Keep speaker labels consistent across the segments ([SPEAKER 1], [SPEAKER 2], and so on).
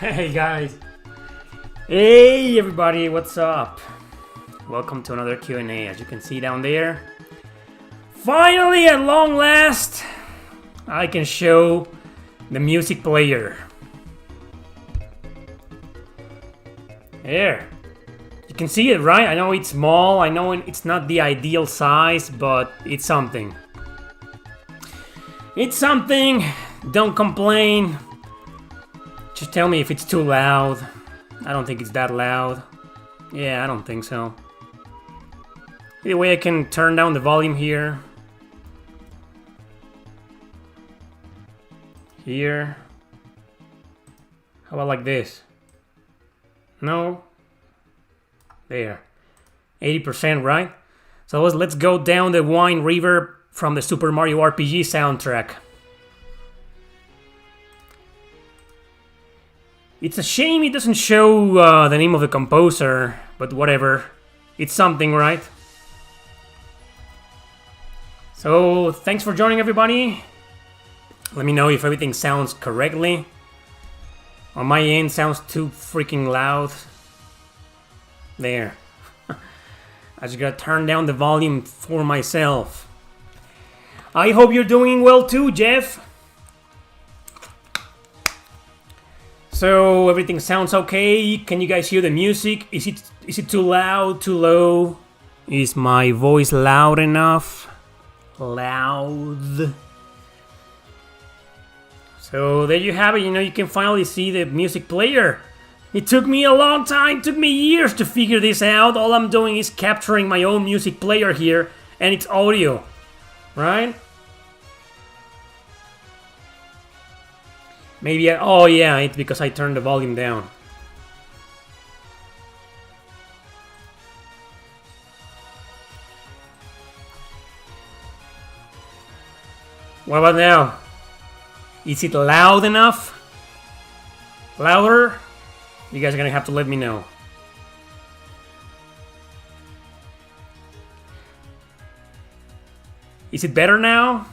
[SPEAKER 1] Hey guys. Hey everybody, what's up? Welcome to another Q&A. As you can see down there, finally at long last, I can show the music player. There. You can see it, right? I know it's small, I know it's not the ideal size, but it's something. It's something. Don't complain. Just tell me if it's too loud. I don't think it's that loud. Yeah, I don't think so. Either way, I can turn down the volume here. Here. How about like this? No? There. 80%, right? So let's go down the whine reverb from the Super Mario RPG soundtrack. It's a shame it doesn't show the name of the composer, but whatever. It's something, right? So, thanks for joining everybody. Let me know if everything sounds correctly. On my end, sounds too freaking loud. There. I just gotta turn down the volume for myself. I hope you're doing well too, Jeff. So everything sounds okay. Can you guys hear the music? Is it too loud, too low? Is my voice loud enough? Loud. So there you have it. You can finally see the music player. It took me a long time, it took me years to figure this out. All I'm doing is capturing my own music player here, and it's audio, right? Maybe oh yeah, it's because I turned the volume down. What about now? Is it loud enough? Louder? You guys are gonna have to let me know. Is it better now?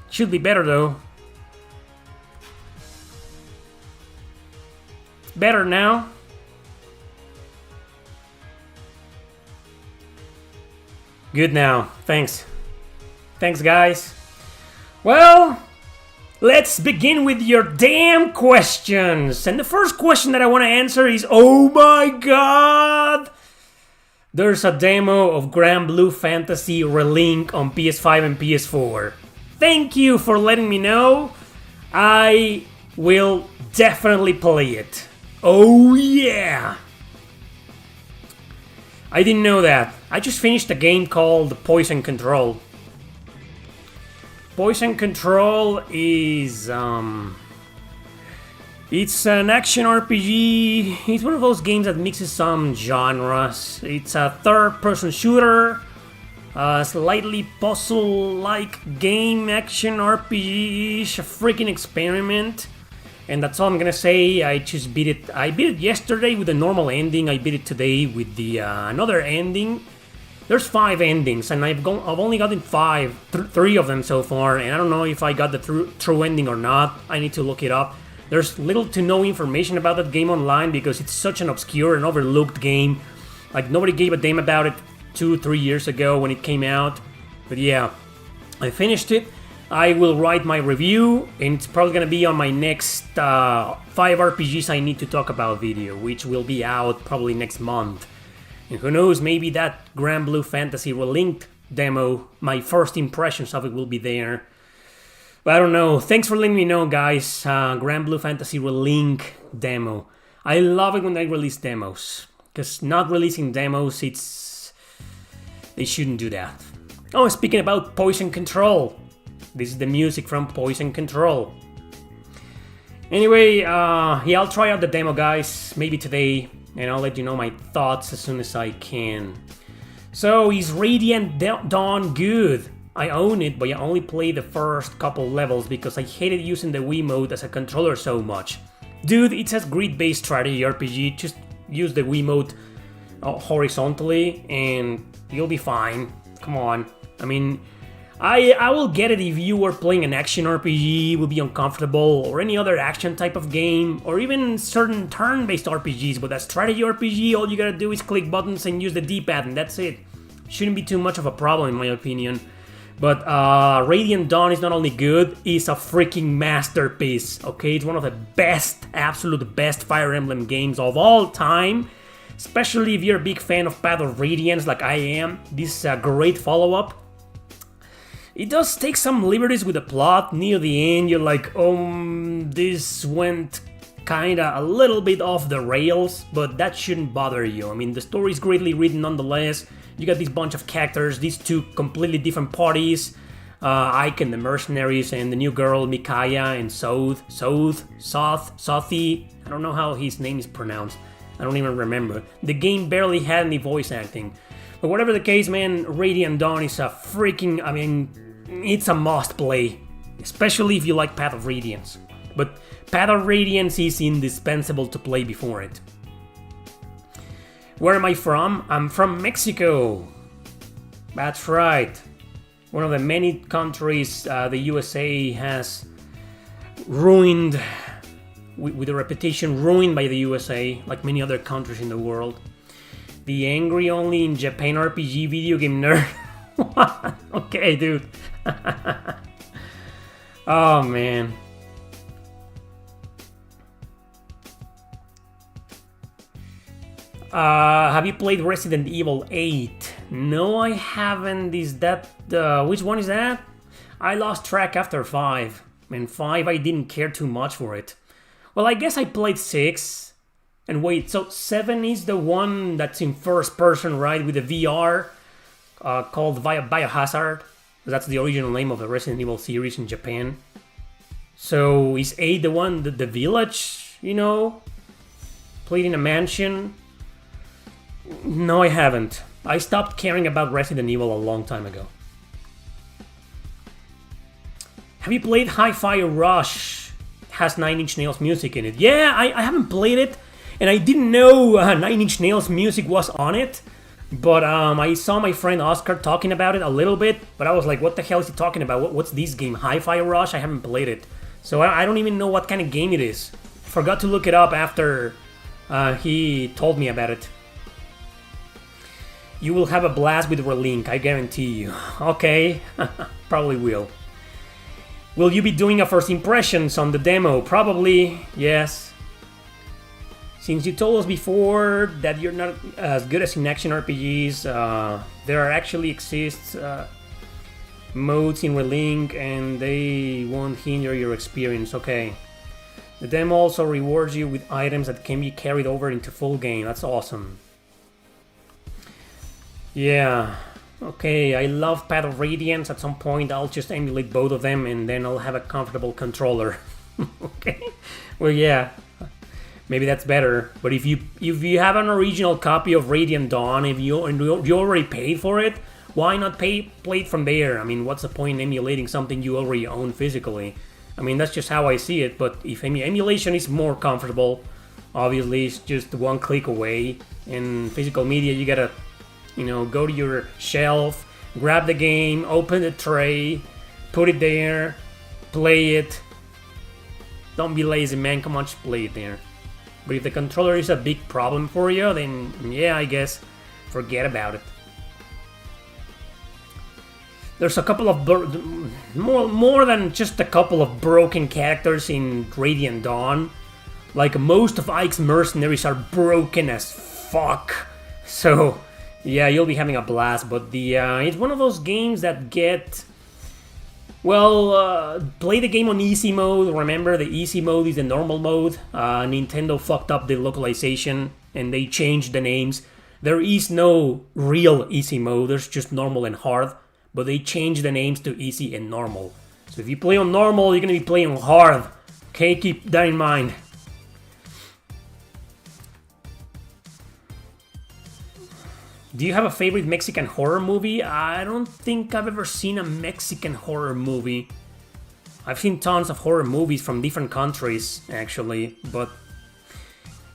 [SPEAKER 1] Should be better though. Better now. Good now. Thanks. Thanks, guys. Well, let's begin with your damn questions. And the first question that I want to answer is, oh my god! There's a demo of Grand Blue Fantasy Relink on PS5 and PS4. Thank you for letting me know. I will definitely play it. Oh yeah! I didn't know that. I just finished a game called Poison Control. Poison Control is it's an action RPG. It's one of those games that mixes some genres. It's a third-person shooter, a slightly puzzle-like game, action RPG-ish, a freaking experiment. And that's all I'm gonna say. I just beat it. I beat it yesterday with the normal ending. I beat it today with the another ending. There's 5 endings, and I've only gotten 3 of them so far, and I don't know if I got the true ending or not. I need to look it up. There's little to no information about that game online because it's such an obscure and overlooked game. Like, nobody gave a damn about it 2-3 years ago when it came out. But yeah, I finished it. I will write my review, and it's probably gonna be on my next 5 RPGs I need to talk about video, which will be out probably next month. And who knows, maybe that Grand Blue Fantasy Relinked demo, my first impressions of it will be there. But I don't know. Thanks for letting me know, guys. Grand Blue Fantasy Relink demo. I love it when they release demos. Because not releasing demos, they shouldn't do that. Oh, speaking about Poison Control. This is the music from Poison Control. Anyway, yeah, I'll try out the demo, guys. Maybe today. And I'll let you know my thoughts as soon as I can. So, is Radiant Dawn good? I own it, but I only played the first couple levels because I hated using the Wiimote as a controller so much. Dude, it's a grid-based strategy RPG. Just use the Wiimote horizontally and you'll be fine. Come on. I mean, I will get it if you were playing an action RPG, would be uncomfortable, or any other action type of game, or even certain turn-based RPGs, but a strategy RPG, all you gotta do is click buttons and use the D-pad, and that's it. Shouldn't be too much of a problem in my opinion. But Radiant Dawn is not only good, it's a freaking masterpiece, okay? It's one of the best, absolute best Fire Emblem games of all time. Especially if you're a big fan of Path of Radiance like I am. This is a great follow-up. It does take some liberties with the plot. Near the end, you're like, this went kinda a little bit off the rails, but that shouldn't bother you. I mean, the story is greatly written nonetheless. You got this bunch of characters, these two completely different parties. Ike and the mercenaries, and the new girl, Micaiah and Sothi. I don't know how his name is pronounced. I don't even remember. The game barely had any voice acting. But whatever the case, man, Radiant Dawn is a freaking, I mean, it's a must play. Especially if you like Path of Radiance. But Path of Radiance is indispensable to play before it. Where am I from? I'm from Mexico. That's right. One of the many countries the USA has ruined, with a reputation ruined by the USA, like many other countries in the world. The angry only in Japan RPG video game nerd. Okay, dude. Oh, man. Have you played Resident Evil 8? No, I haven't. Which one is that? I lost track after 5. And 5, I didn't care too much for it. Well, I guess I played 6. And wait, so 7 is the one that's in first person, right? With the VR, called Biohazard. That's the original name of the Resident Evil series in Japan. So is 8 the one, the village, played in a mansion? No, I haven't. I stopped caring about Resident Evil a long time ago. Have you played Hi-Fi Rush? It has 9 Inch Nails music in it. Yeah, I haven't played it, and I didn't know 9 Inch Nails music was on it. But I saw my friend Oscar talking about it a little bit, but I was like, what the hell is he talking about? What's this game? Hi-Fi Rush? I haven't played it. So I don't even know what kind of game it is. Forgot to look it up after he told me about it. You will have a blast with Relink, I guarantee you. Okay, probably will. Will you be doing a first impressions on the demo? Probably, yes. Since you told us before that you're not as good as in action RPGs, there actually exists modes in Relink and they won't hinder your experience. Okay. The demo also rewards you with items that can be carried over into full game. That's awesome. Yeah, okay, I love Path of Radiance. At some point I'll just emulate both of them and then I'll have a comfortable controller. Okay, well yeah, maybe that's better. But if you have an original copy of Radiant Dawn, if you already paid for it, why not play it from there? I mean, what's the point in emulating something you already own physically? I mean, that's just how I see it, but if emulation is more comfortable, obviously it's just one click away. In physical media, you gotta go to your shelf, grab the game, open the tray, put it there, play it. Don't be lazy, man. Come on, just play it there. But if the controller is a big problem for you, then yeah, I guess forget about it. There's a couple of more than just a couple of broken characters in Radiant Dawn. Like most of Ike's mercenaries are broken as fuck. So yeah, you'll be having a blast, but it's one of those games that get... Well, play the game on easy mode. Remember, the easy mode is the normal mode. Nintendo fucked up the localization, and they changed the names. There is no real easy mode, there's just normal and hard, but they changed the names to easy and normal. So if you play on normal, you're gonna be playing on hard. Okay, keep that in mind. Do you have a favorite Mexican horror movie? I don't think I've ever seen a Mexican horror movie. I've seen tons of horror movies from different countries, actually, but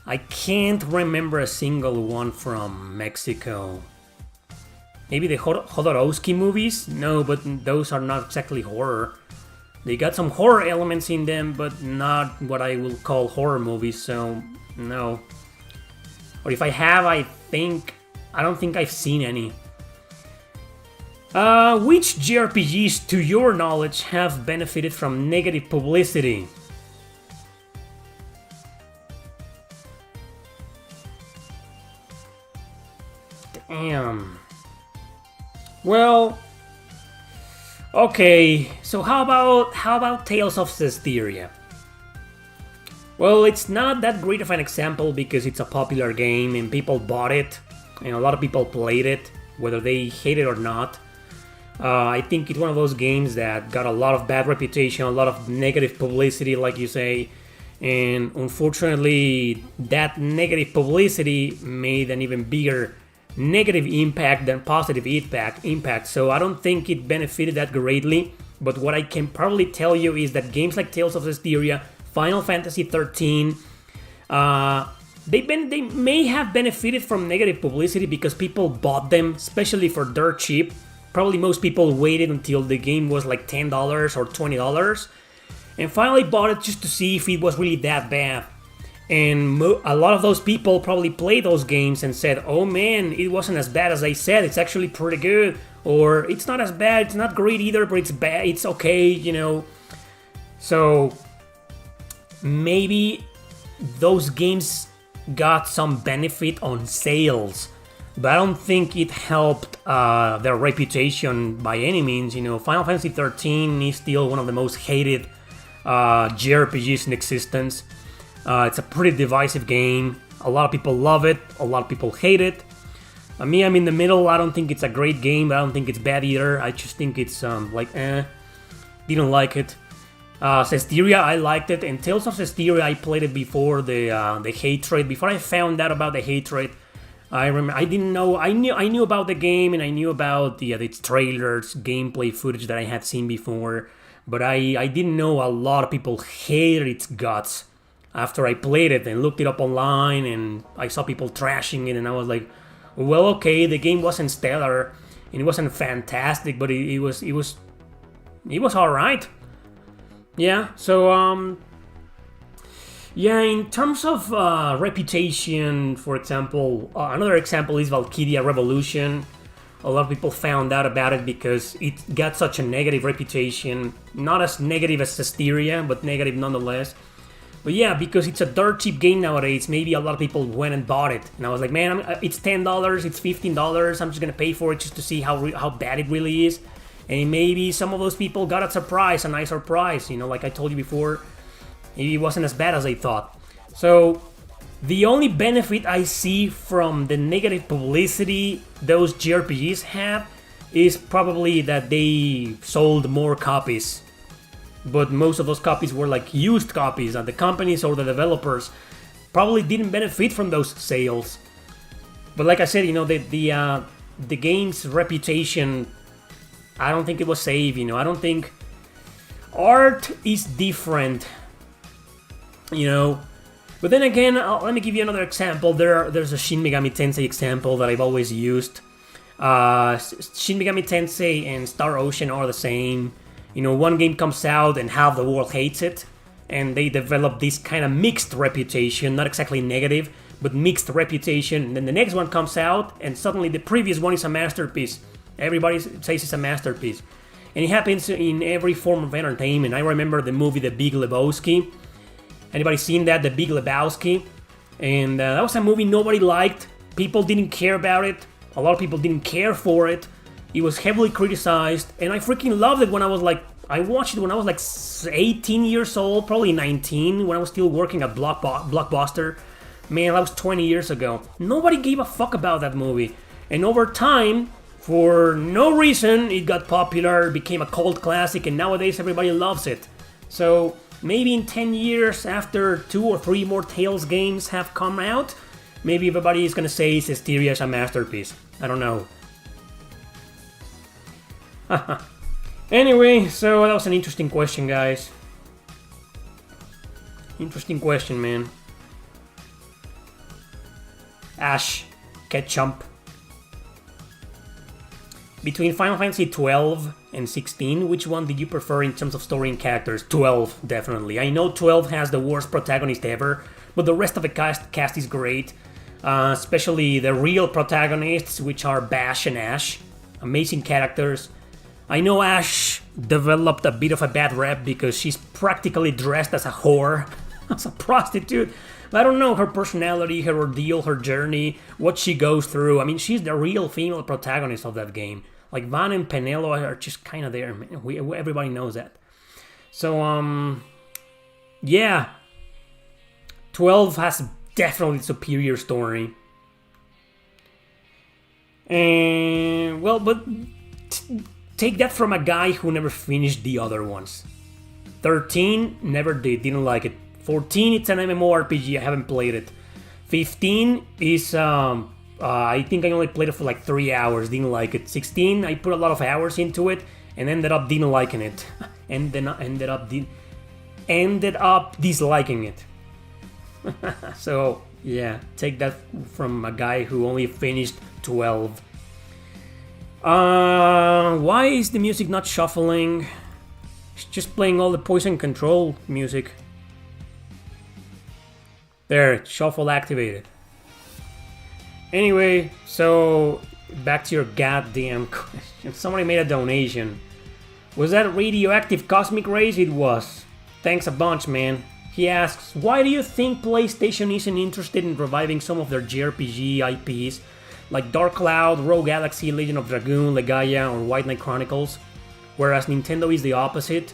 [SPEAKER 1] I can't remember a single one from Mexico. Maybe the Hodorowski movies? No, but those are not exactly horror. They got some horror elements in them, but not what I will call horror movies, so no. Or if I have, I don't think I've seen any. Which JRPGs, to your knowledge, have benefited from negative publicity? Damn. Well, okay. So how about Tales of Cestiria? Well, it's not that great of an example because it's a popular game and people bought it, and a lot of people played it, whether they hate it or not. I think it's one of those games that got a lot of bad reputation, a lot of negative publicity, like you say, and unfortunately, that negative publicity made an even bigger negative impact than positive impact. So I don't think it benefited that greatly. But what I can probably tell you is that games like Tales of Cestiria, Final Fantasy 13, they may have benefited from negative publicity because people bought them, especially for dirt cheap. Probably most people waited until the game was like $10 or $20 and finally bought it just to see if it was really that bad. And a lot of those people probably played those games and said, oh man, it wasn't as bad as I said, it's actually pretty good. Or it's not as bad, it's not great either, but it's bad, it's okay, you know. So maybe those games got some benefit on sales, but I don't think it helped their reputation by any means. You know, Final Fantasy 13 is still one of the most hated JRPGs in existence. It's a pretty divisive game. A lot of people love it, a lot of people hate it. Me, I'm in the middle. I don't think it's a great game, but I don't think it's bad either. I just think it's didn't like it. Cestiria, I liked it, and Tales of Cestiria, I played it before the hatred. Before I found out about the hatred, I remember I didn't know. I knew about the game, and I knew about its trailers, gameplay footage that I had seen before, but I didn't know a lot of people hated its guts. After I played it and looked it up online, and I saw people trashing it, and I was like, well, okay, the game wasn't stellar, and it wasn't fantastic, but it was all right. Yeah, so, yeah, in terms of reputation, for example, another example is Valkyria Revolution. A lot of people found out about it because it got such a negative reputation. Not as negative as Cestiria, but negative nonetheless. But yeah, because it's a dirt cheap game nowadays, maybe a lot of people went and bought it. And I was like, man, it's $10, it's $15, I'm just gonna pay for it just to see how bad it really is. And maybe some of those people got a nice surprise, you know, like I told you before, maybe it wasn't as bad as I thought. So, the only benefit I see from the negative publicity those JRPGs have is probably that they sold more copies. But most of those copies were like used copies, and the companies or the developers probably didn't benefit from those sales. But like I said, you know, the game's reputation, I don't think it was saved, you know. I don't think art is different, you know. But then again, let me give you another example. There's a Shin Megami Tensei example that I've always used. Shin Megami Tensei and Star Ocean are the same. You know, one game comes out and half the world hates it, and they develop this kind of mixed reputation, not exactly negative, but mixed reputation. And then the next one comes out, and suddenly the previous one is a masterpiece. Everybody says it's a masterpiece. And it happens in every form of entertainment. I remember the movie The Big Lebowski. Anybody seen that? The Big Lebowski? And that was a movie nobody liked. People didn't care about it. A lot of people didn't care for it. It was heavily criticized, and I freaking loved it when I watched it when I was like 18 years old, probably 19, when I was still working at Blockbuster. Man, that was 20 years ago. Nobody gave a fuck about that movie. And over time, for no reason, it got popular, became a cult classic, and nowadays everybody loves it. So, maybe in 10 years, after 2 or 3 more Tales games have come out, maybe everybody is gonna say Cestiria is a masterpiece. I don't know. Anyway, so that was an interesting question, guys. Interesting question, man. Ash Ketchump. Between Final Fantasy 12 and 16, which one did you prefer in terms of story and characters? 12, definitely. I know 12 has the worst protagonist ever, but the rest of the cast is great. Especially the real protagonists, which are Bash and Ash. Amazing characters. I know Ash developed a bit of a bad rep because she's practically dressed as a whore, as a prostitute. I don't know, her personality, her ordeal, her journey, what she goes through. I mean, she's the real female protagonist of that game. Like, Van and Penelo are just kind of there, man. Everybody knows that. So, yeah. 12 has definitely superior story. And, well, but take that from a guy who never finished the other ones. 13, never did, didn't like it. 14, it's an MMORPG, I haven't played it. 15 is, I think I only played it for like 3 hours, didn't like it. 16, I put a lot of hours into it and ended up didn't liking it. And then ended up disliking it. So, yeah, take that from a guy who only finished 12. Why is the music not shuffling? It's just playing all the Poison Control music. There, shuffle activated. Anyway, so back to your goddamn question. Somebody made a donation. Was that radioactive cosmic rays? It was. Thanks a bunch, man. He asks, why do you think PlayStation isn't interested in reviving some of their JRPG IPs like Dark Cloud, Rogue Galaxy, Legend of Dragoon, Legaia, or White Knight Chronicles, whereas Nintendo is the opposite?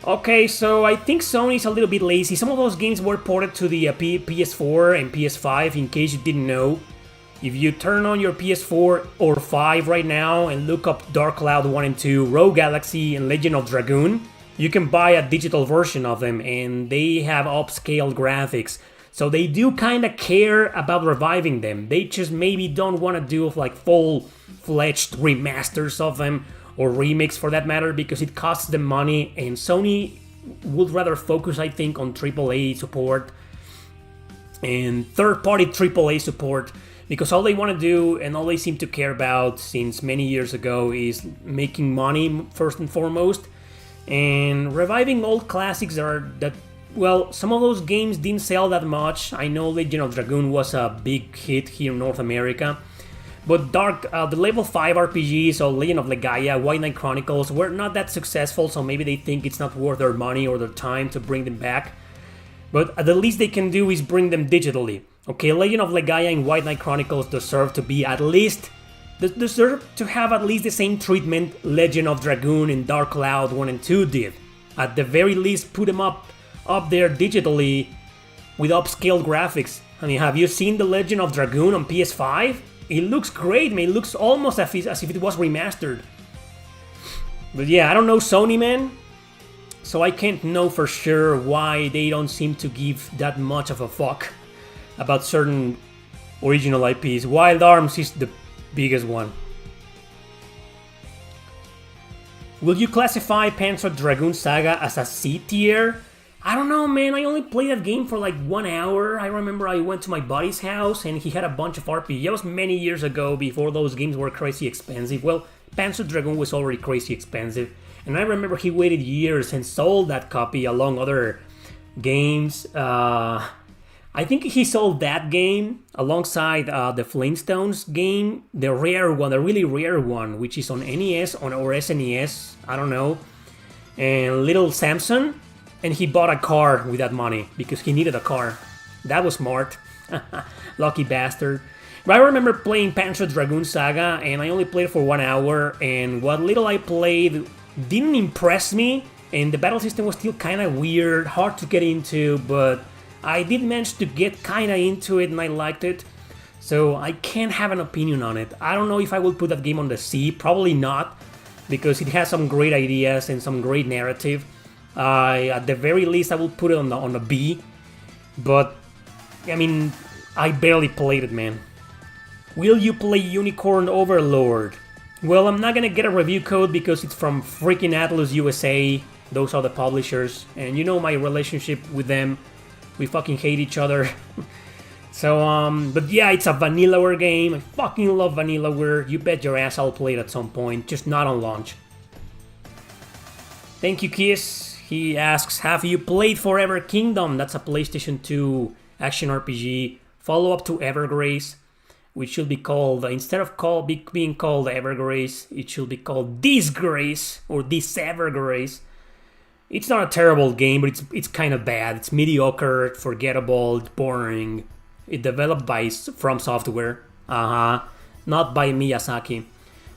[SPEAKER 1] Okay, so I think Sony's a little bit lazy. Some of those games were ported to the PS4 and PS5, in case you didn't know. If you turn on your PS4 or 5 right now and look up Dark Cloud 1 and 2, Rogue Galaxy, and Legend of Dragoon, you can buy a digital version of them, and they have upscaled graphics. So they do kind of care about reviving them. They just maybe don't want to do like full-fledged remasters of them, or remakes for that matter, because it costs them money, and Sony would rather focus, I think, on AAA support and third-party AAA support, because all they want to do and all they seem to care about since many years ago is making money first and foremost, and reviving old classics well, some of those games didn't sell that much. I know Legend of Dragoon was a big hit here in North America, but the level 5 RPGs, so Legend of Legaia, White Knight Chronicles, were not that successful, so maybe they think it's not worth their money or their time to bring them back. But the least they can do is bring them digitally. Okay, Legend of Legaia and White Knight Chronicles deserve to have at least the same treatment Legend of Dragoon and Dark Cloud 1 and 2 did. At the very least, put them up there digitally with upscaled graphics. I mean, have you seen the Legend of Dragoon on PS5? It looks great, man. It looks almost as if it was remastered. But yeah, I don't know Sony, man. So I can't know for sure why they don't seem to give that much of a fuck about certain original IPs. Wild Arms is the biggest one. Will you classify Panzer Dragoon Saga as a C tier? I don't know, man. I only played that game for like 1 hour. I remember I went to my buddy's house and he had a bunch of RPGs. That was many years ago, before those games were crazy expensive. Well, Panzer Dragoon was already crazy expensive. And I remember he waited years and sold that copy along other games. I think he sold that game alongside the Flintstones game, the rare one, the really rare one, which is on NES or SNES, I don't know, and Little Samson. And he bought a car with that money because he needed a car. That was smart. Lucky bastard. But I remember playing Panzer Dragoon Saga, and I only played for 1 hour, and what little I played didn't impress me, and the battle system was still kind of weird, hard to get into, but I did manage to get kind of into it and I liked it. So I can't have an opinion on it. I don't know if I will put that game on the C, probably not, because it has some great ideas and some great narrative. At the very least, I will put it on the B. But, I mean, I barely played it, man. Will you play Unicorn Overlord? Well, I'm not gonna get a review code because it's from freaking Atlus USA. Those are the publishers. And you know my relationship with them. We fucking hate each other. So, but yeah, it's a Vanillaware game. I fucking love Vanillaware. You bet your ass I'll play it at some point, just not on launch. Thank you, Kiss. He asks, have you played Forever Kingdom? That's a PlayStation 2 action RPG follow-up to Evergrace, which should be called, instead of being called Evergrace, it should be called Disgrace or Disevergrace. It's not a terrible game, but it's kind of bad. It's mediocre, forgettable, boring. It's developed by From Software, not by Miyazaki,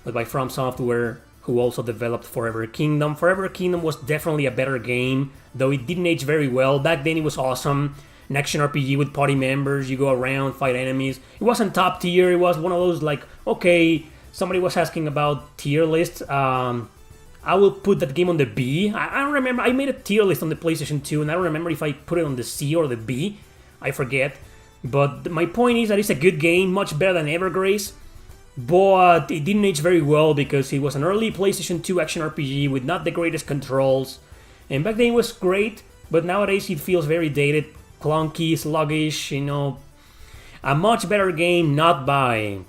[SPEAKER 1] but by From Software, who also developed Forever Kingdom. Forever Kingdom was definitely a better game, though it didn't age very well. Back then it was awesome. An action RPG with party members, you go around, fight enemies. It wasn't top tier, it was one of those like, okay, somebody was asking about tier lists. I will put that game on the B. I don't remember, I made a tier list on the PlayStation 2, and I don't remember if I put it on the C or the B. I forget. But my point is that it's a good game, much better than Evergrace. But it didn't age very well because it was an early PlayStation 2 action RPG with not the greatest controls. And back then it was great, but nowadays it feels very dated, clunky, sluggish, you know. A much better game, not by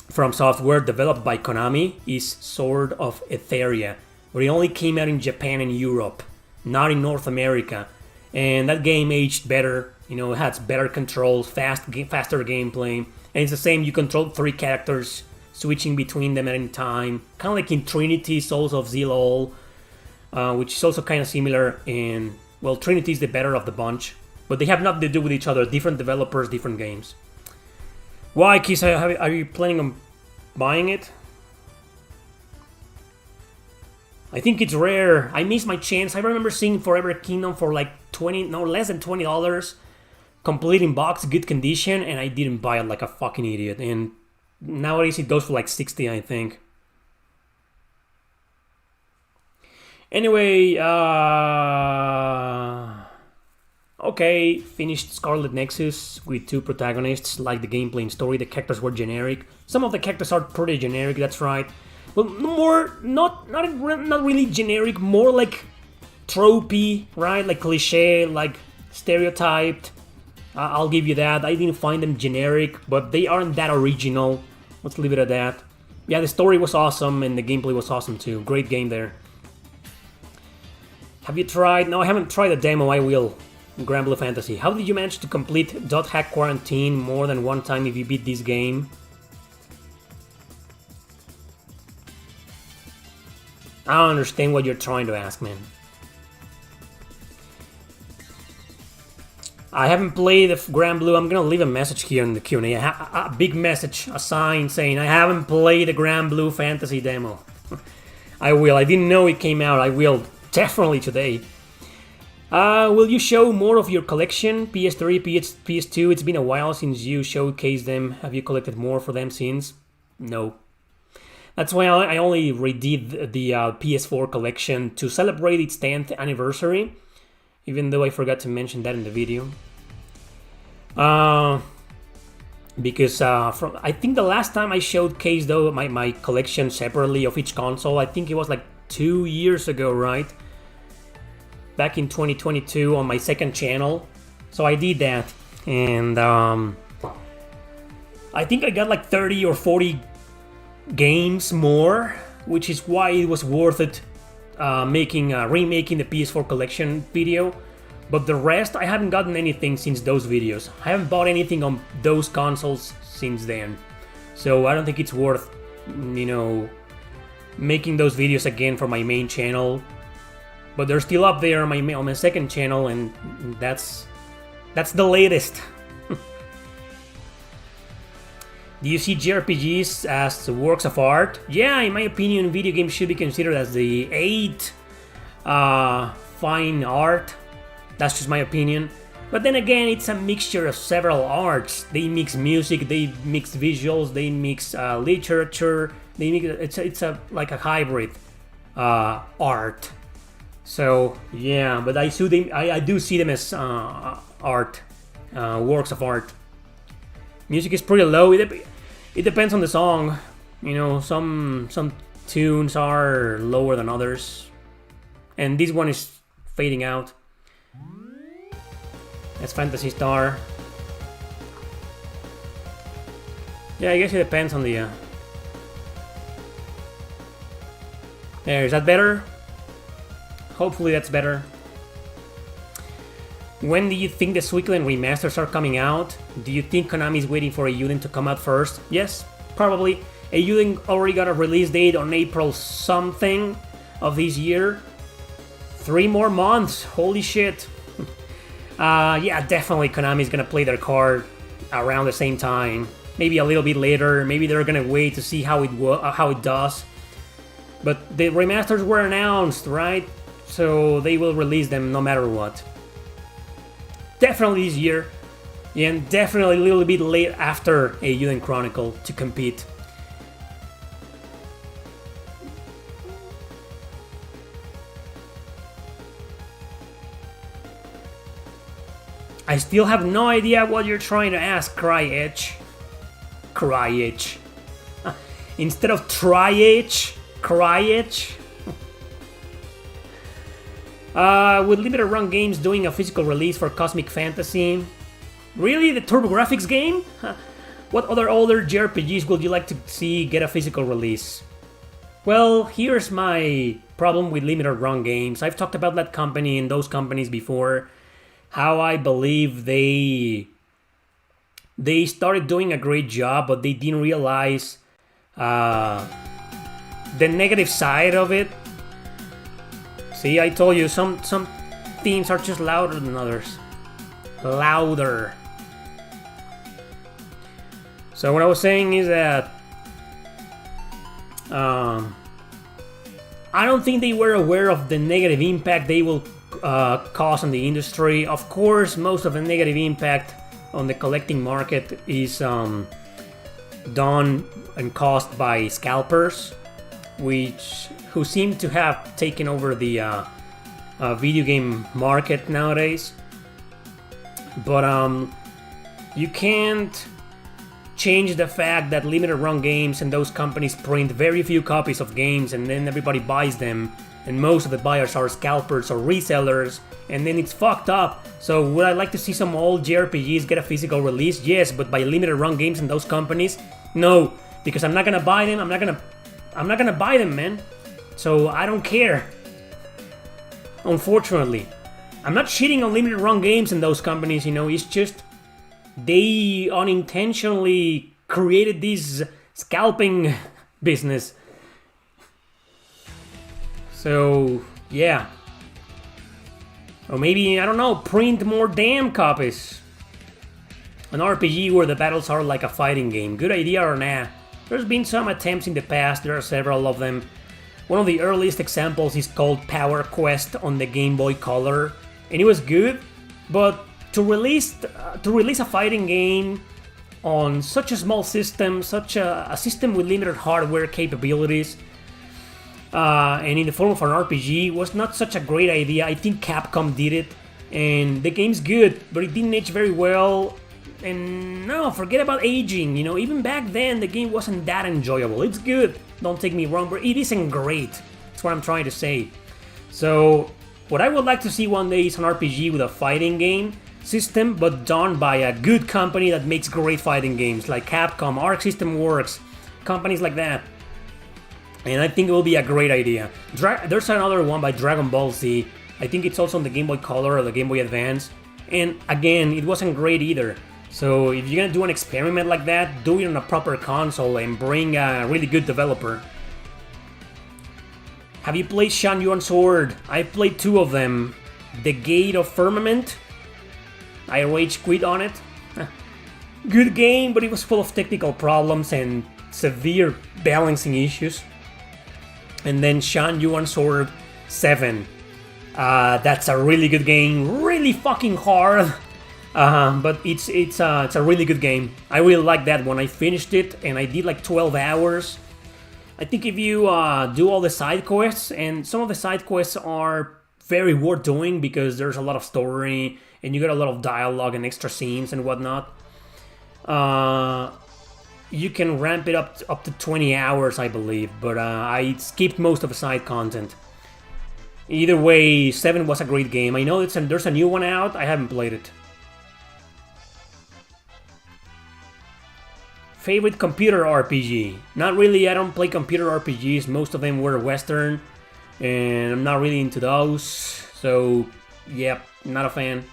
[SPEAKER 1] From Software, developed by Konami, is Sword of Etheria, but it only came out in Japan and Europe, not in North America. And that game aged better, you know, it has better controls, faster gameplay, and it's the same, you control 3 characters, switching between them at any time, kind of like in Trinity, Souls of Zilol, which is also kind of similar, and, well, Trinity is the better of the bunch, but they have nothing to do with each other, different developers, different games. Why, Kiss, are you planning on buying it? I think it's rare. I missed my chance. I remember seeing Forever Kingdom for like less than $20, complete in box, good condition, and I didn't buy it like a fucking idiot. And nowadays it goes for like 60, I think. Anyway, okay, finished Scarlet Nexus with 2 protagonists, like the gameplay and story. The characters were generic. Some of the characters are pretty generic, that's right. Well, not really generic, more like tropey, right? Like cliche, like stereotyped. I'll give you that. I didn't find them generic, but they aren't that original. Let's leave it at that. Yeah, the story was awesome and the gameplay was awesome too. Great game there. Have you tried? No, I haven't tried the demo. I will. Grand Blue Fantasy. How did you manage to complete Dot Hack Quarantine more than one time if you beat this game? I don't understand what you're trying to ask, man. I haven't played the Grand Blue. I'm gonna leave a message here in the Q&A. A big message, a sign saying I haven't played the Grand Blue Fantasy demo. I will. I didn't know it came out. I will definitely today. Will you show more of your collection? PS3, PS2, it's been a while since you showcased them. Have you collected more for them since? No. That's why I only redid the PS4 collection to celebrate its 10th anniversary, even though I forgot to mention that in the video. Because I think the last time I showcased though my collection separately of each console, I think it was like 2 years ago, right? Back in 2022 on my second channel. So I did that, and I think I got like 30 or 40 games more, which is why it was worth it remaking the PS4 collection video. But the rest, I haven't gotten anything since those videos. I haven't bought anything on those consoles since then. So I don't think it's worth, you know, making those videos again for my main channel. But they're still up there on my second channel, and that's the latest. Do you see JRPGs as works of art? Yeah, in my opinion, video games should be considered as the 8th fine art. That's just my opinion. But then again, it's a mixture of several arts. They mix music, they mix visuals, they mix literature. They mix, it's like a hybrid art. So yeah, but I do see them as art, works of art. Music is pretty low. It depends on the song. You know, some tunes are lower than others, and this one is fading out. That's Phantasy Star. Yeah, I guess it depends on the... There, is that better? Hopefully that's better. When do you think the Suikoden remasters are coming out? Do you think Konami is waiting for Eiyuden to come out first? Yes, probably. Eiyuden already got a release date on April something of this year. 3 more months, holy shit. Yeah, definitely Konami's gonna play their card around the same time. Maybe a little bit later, maybe they're gonna wait to see how it does. But the remasters were announced, right? So they will release them no matter what. Definitely this year, and definitely a little bit late after Eiyuden Chronicle to compete. I still have no idea what you're trying to ask, Cry-Itch. Cry-Itch. Instead of Try-Itch, Cry-Itch. With limited run games doing a physical release for Cosmic Fantasy. Really? The TurboGrafx game? What other older JRPGs would you like to see get a physical release? Well, here's my problem with limited run games. I've talked about that company and those companies before. How I believe they started doing a great job, but they didn't realize the negative side of it. See, I told you, some themes are just louder than others. Louder. So what I was saying is that I don't think they were aware of the negative impact they will cause on the industry. Of course, most of the negative impact on the collecting market is done and caused by scalpers, who seem to have taken over the video game market nowadays. But you can't change the fact that limited run games and those companies print very few copies of games and then everybody buys them, and most of the buyers are scalpers or resellers, and then it's fucked up. So would I like to see some old JRPGs get a physical release? Yes, but by limited run games and those companies? No, because I'm not gonna buy them. I'm not gonna buy them, man. So I don't care. Unfortunately, I'm not shitting on limited run games and those companies. It's just they unintentionally created this scalping business. So, yeah. Or maybe, I don't know, print more damn copies. An RPG where the battles are like a fighting game. Good idea or nah? There's been some attempts in the past, there are several of them. One of the earliest examples is called Power Quest on the Game Boy Color. And it was good, but to release a fighting game on such a small system, such a system with limited hardware capabilities, and in the form of an RPG was not such a great idea. I think Capcom did it, and the game's good, but it didn't age very well. And no, forget about aging. Even back then the game wasn't that enjoyable. It's good, don't take me wrong, but it isn't great. That's what I'm trying to say. So what I would like to see one day is an RPG with a fighting game system, but done by a good company that makes great fighting games, like Capcom, Arc System Works, companies like that. And I think it will be a great idea. There's another one by Dragon Ball Z. I think it's also on the Game Boy Color or the Game Boy Advance. And again, it wasn't great either. So if you're gonna do an experiment like that, do it on a proper console and bring a really good developer. Have you played Shan Yuan Sword? I've played 2 of them. The Gate of Firmament. I rage quit on it. Good game, but it was full of technical problems and severe balancing issues. And then Shan Yuan Sword 7. That's a really good game, really fucking hard. But it's a really good game. I really like that one. I finished it and I did like 12 hours. I think if you do all the side quests, and some of the side quests are very worth doing because there's a lot of story and you get a lot of dialogue and extra scenes and whatnot. You can ramp it up to 20 hours, I believe, but I skipped most of the side content. Either way, 7 was a great game. I know there's a new one out, I haven't played it. Favorite computer RPG? Not really, I don't play computer RPGs. Most of them were Western, and I'm not really into those. So, yeah, not a fan.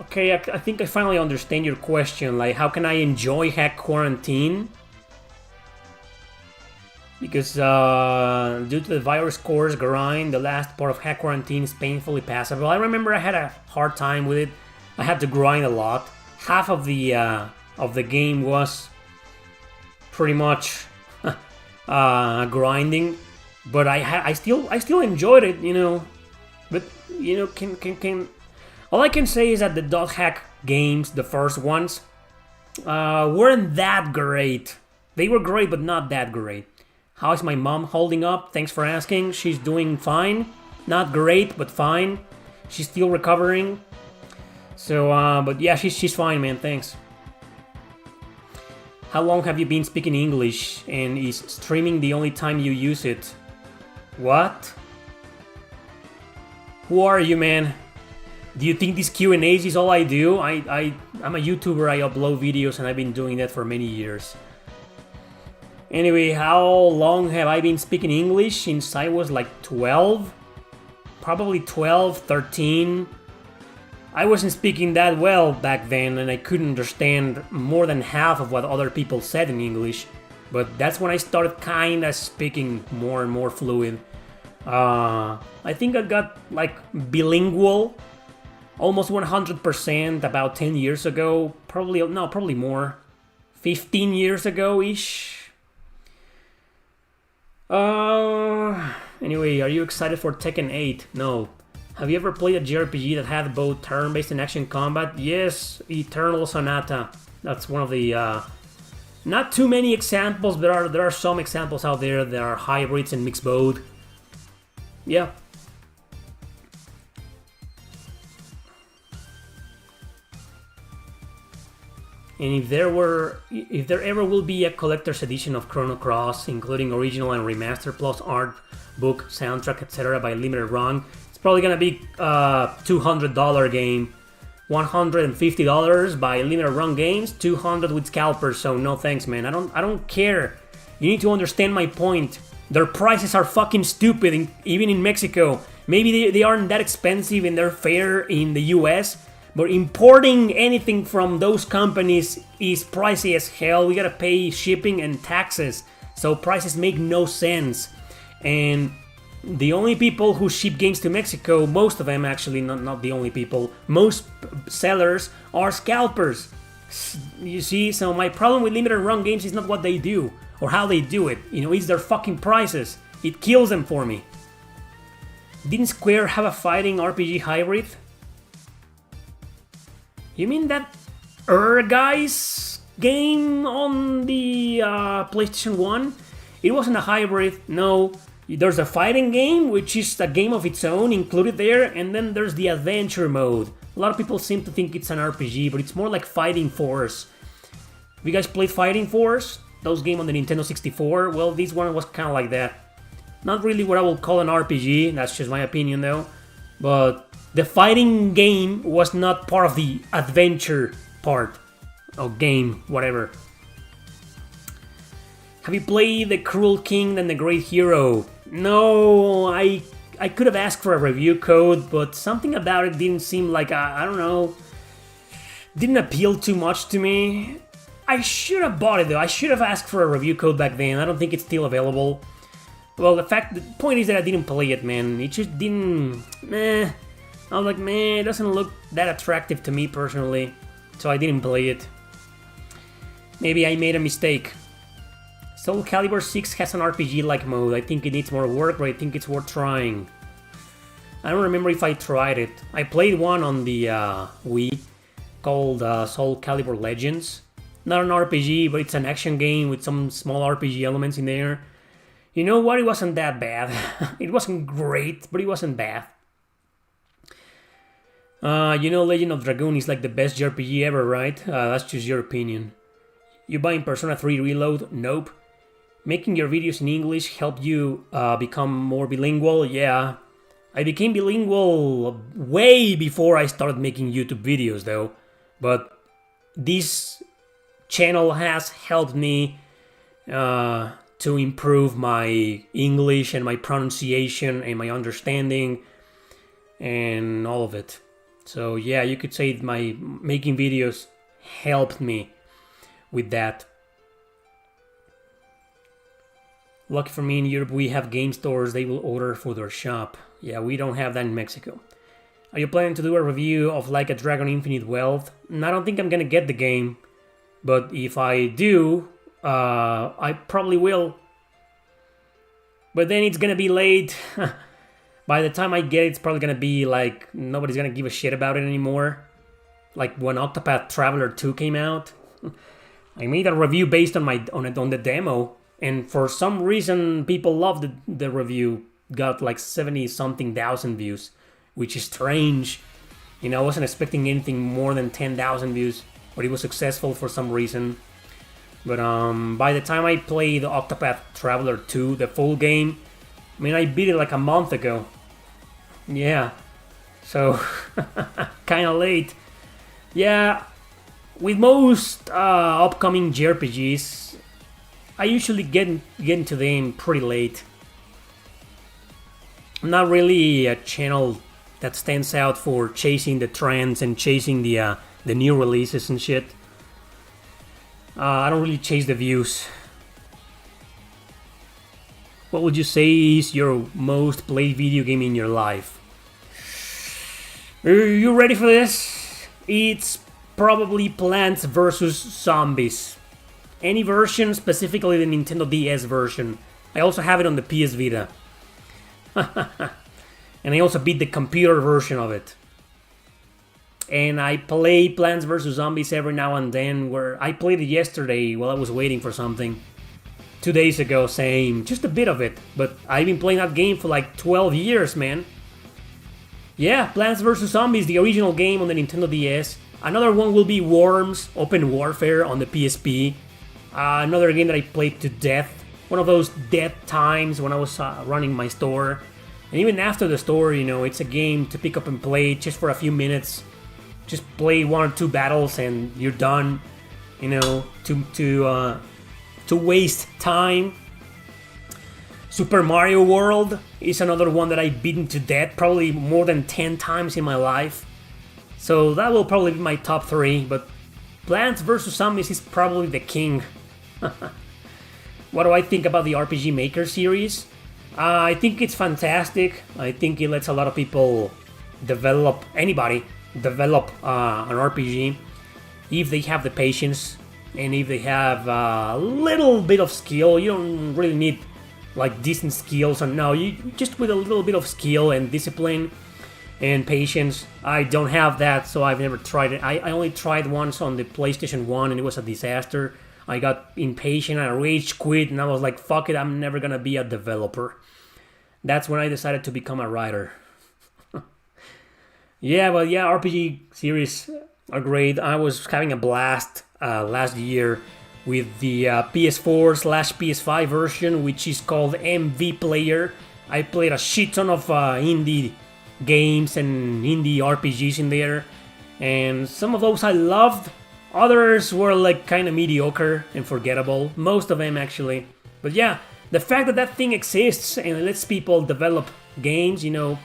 [SPEAKER 1] Okay, I think I finally understand your question. Like, how can I enjoy Hack Quarantine? Because due to the virus course grind, the last part of Hack Quarantine is painfully passable. I remember I had a hard time with it. I had to grind a lot. Half of the game was pretty much grinding, but I still enjoyed it, you know. But you know, can all I can say is that the Dot Hack games, the first ones, weren't that great. They were great, but not that great. How is my mom holding up? Thanks for asking. She's doing fine. Not great, but fine. She's still recovering. So, but yeah, she's fine, man. Thanks. How long have you been speaking English? And is streaming the only time you use it? What? Who are you, man? Do you think these Q&As is all I do? I'm a YouTuber. I upload videos, and I've been doing that for many years. Anyway, how long have I been speaking English? Since I was like 12? Probably 12, 13. I wasn't speaking that well back then, and I couldn't understand more than half of what other people said in English. But that's when I started kinda speaking more and more fluid. I think I got like bilingual almost 100% about 10 years ago. Probably more. 15 years ago-ish. Anyway, are you excited for Tekken 8? No. Have you ever played a JRPG that had both turn-based and action combat? Yes, Eternal Sonata. That's one of the, not too many examples, but there are some examples out there that are hybrids and mixed both. Yeah. And if there ever will be a collector's edition of Chrono Cross, including original and remaster plus art, book, soundtrack, etc. by Limited Run, it's probably gonna be a $200 game. $150 by Limited Run Games, $200 with scalpers. So no thanks, man. I don't care. You need to understand my point. Their prices are fucking stupid, even in Mexico. Maybe they aren't that expensive and they're fair in the US. But importing anything from those companies is pricey as hell. We gotta pay shipping and taxes, so prices make no sense. And the only people who ship games to Mexico, most of them actually, not the only people, most sellers are scalpers. You see, so my problem with Limited Run Games is not what they do or how they do it. You know, it's their fucking prices. It kills them for me. Didn't Square have a fighting RPG hybrid? You mean that Guys game on the PlayStation 1? It wasn't a hybrid, no. There's a fighting game, which is a game of its own included there, and then there's the adventure mode. A lot of people seem to think it's an RPG, but it's more like Fighting Force. Have you guys played Fighting Force? Those games on the Nintendo 64? Well, this one was kind of like that. Not really what I would call an RPG, that's just my opinion though. But the fighting game was not part of the adventure part of game, whatever. Have you played The Cruel King and the Great Hero? No, I could have asked for a review code, but something about it didn't seem like, I don't know, didn't appeal too much to me. I should have bought it though. I should have asked for a review code back then. I don't think it's still available. Well, the point is that I didn't play it, man. It just didn't, I was like, man, it doesn't look that attractive to me personally, so I didn't play it. Maybe I made a mistake. Soul Calibur 6 has an RPG-like mode. I think it needs more work, but I think it's worth trying. I don't remember if I tried it. I played one on the Wii called Soul Calibur Legends. Not an RPG, but it's an action game with some small RPG elements in there. You know what? It wasn't that bad. It wasn't great, but it wasn't bad. You know Legend of Dragoon is like the best JRPG ever, right? That's just your opinion. You buying Persona 3 Reload? Nope. Making your videos in English help you become more bilingual? Yeah. I became bilingual way before I started making YouTube videos though, but this channel has helped me to improve my English and my pronunciation and my understanding and all of it. So yeah, you could say my making videos helped me with that. Lucky for me, in Europe we have game stores, they will order for their shop. Yeah, we don't have that in Mexico. Are you planning to do a review of Like a Dragon Infinite Wealth? I don't think I'm gonna get the game, but if I do, I probably will. But then it's gonna be late. By the time I get it, it's probably gonna be like nobody's gonna give a shit about it anymore. Like when Octopath Traveler 2 came out, I made a review based on the demo, and for some reason people loved the review. Got like 70-something thousand views, which is strange. You know, I wasn't expecting anything more than 10,000 views, but it was successful for some reason. But by the time I played Octopath Traveler 2, the full game, I mean, I beat it like a month ago. Yeah, so kind of late. Yeah, with most upcoming JRPGs, I usually get into them pretty late. I'm not really a channel that stands out for chasing the trends and chasing the new releases and shit. I don't really chase the views. What would you say is your most played video game in your life? Are you ready for this? It's probably Plants vs. Zombies. Any version, specifically the Nintendo DS version. I also have it on the PS Vita. And I also beat the computer version of it. And I play Plants vs. Zombies every now and then, where I played it yesterday while I was waiting for something. 2 days ago, same, just a bit of it. But I've been playing that game for like 12 years, man. Yeah, Plants vs. Zombies, the original game on the Nintendo DS. Another one will be Worms, Open Warfare on the PSP. Another game that I played to death. One of those dead times when I was running my store. And even after the store, you know, it's a game to pick up and play just for a few minutes. Just play 1 or 2 battles and you're done. You know, to waste time. Super Mario World is another one that I've beaten to death probably more than 10 times in my life. So that will probably be my top 3, but Plants vs. Zombies is probably the king. What do I think about the RPG Maker series? I think it's fantastic. I think it lets a lot of people develop, anybody develop an RPG if they have the patience and if they have a little bit of skill. You don't really need like decent skills, or no, you just with a little bit of skill and discipline and patience. I don't have that, so I've never tried it. I only tried once on the PlayStation 1 and it was a disaster. I got impatient, I rage quit, and I was like, fuck it, I'm never gonna be a developer. That's when I decided to become a writer. Yeah, but yeah, RPG series are great. I was having a blast last year with the PS4/PS5 version, which is called MV Player. I played a shit ton of indie games and indie RPGs in there, and some of those I loved. Others were like kind of mediocre and forgettable. Most of them actually. But yeah, the fact that that thing exists and it lets people develop games, you know,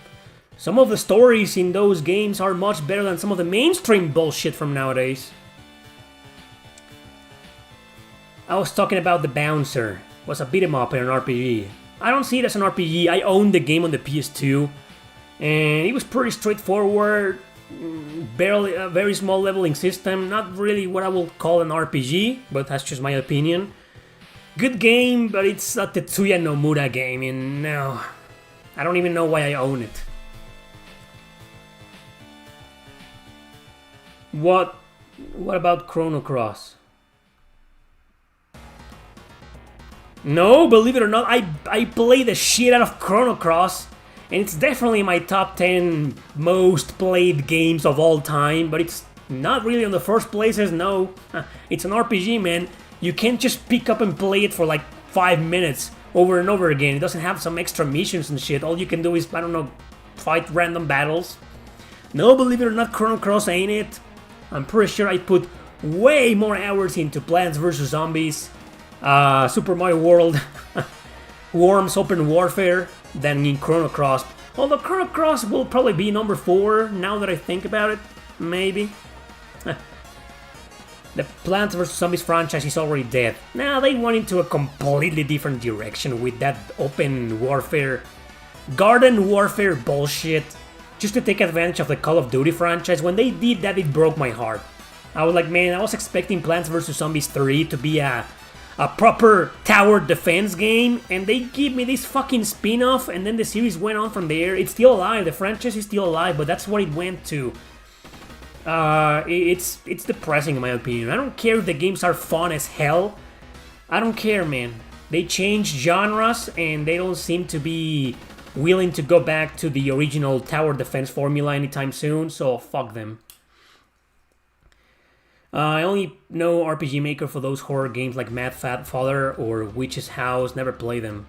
[SPEAKER 1] some of the stories in those games are much better than some of the mainstream bullshit from nowadays. I was talking about The Bouncer. It was a beat 'em up in an RPG. I don't see it as an RPG. I owned the game on the PS2, and it was pretty straightforward. Barely a very small leveling system. Not really what I will call an RPG, but that's just my opinion. Good game, but it's a Tetsuya Nomura game, and no, I don't even know why I own it. What about Chrono Cross? No, believe it or not, I play the shit out of Chrono Cross, and it's definitely my top 10 most played games of all time, but it's not really on the first places, no. It's an RPG, man. You can't just pick up and play it for like 5 minutes over and over again. It doesn't have some extra missions and shit. All you can do is, I don't know, fight random battles. No, believe it or not, Chrono Cross ain't it. I'm pretty sure I put way more hours into Plants vs. Zombies, Super Mario World, Worms Open Warfare than in Chrono Cross. Although Chrono Cross will probably be number 4 now that I think about it. Maybe. The Plants vs. Zombies franchise is already dead. Now they went into a completely different direction with that open warfare, garden warfare bullshit, just to take advantage of the Call of Duty franchise. When they did that, it broke my heart. I was like, man, I was expecting Plants vs. Zombies 3 to be a proper tower defense game, and they give me this fucking spin-off, and then the series went on from there. It's still alive, the franchise is still alive, but that's what it went to. It's depressing in my opinion. I don't care if the games are fun as hell. I don't care, man. They changed genres, and they don't seem to be willing to go back to the original tower defense formula anytime soon, so fuck them. I only know RPG Maker for those horror games like Mad Fat Father or Witch's House. Never play them.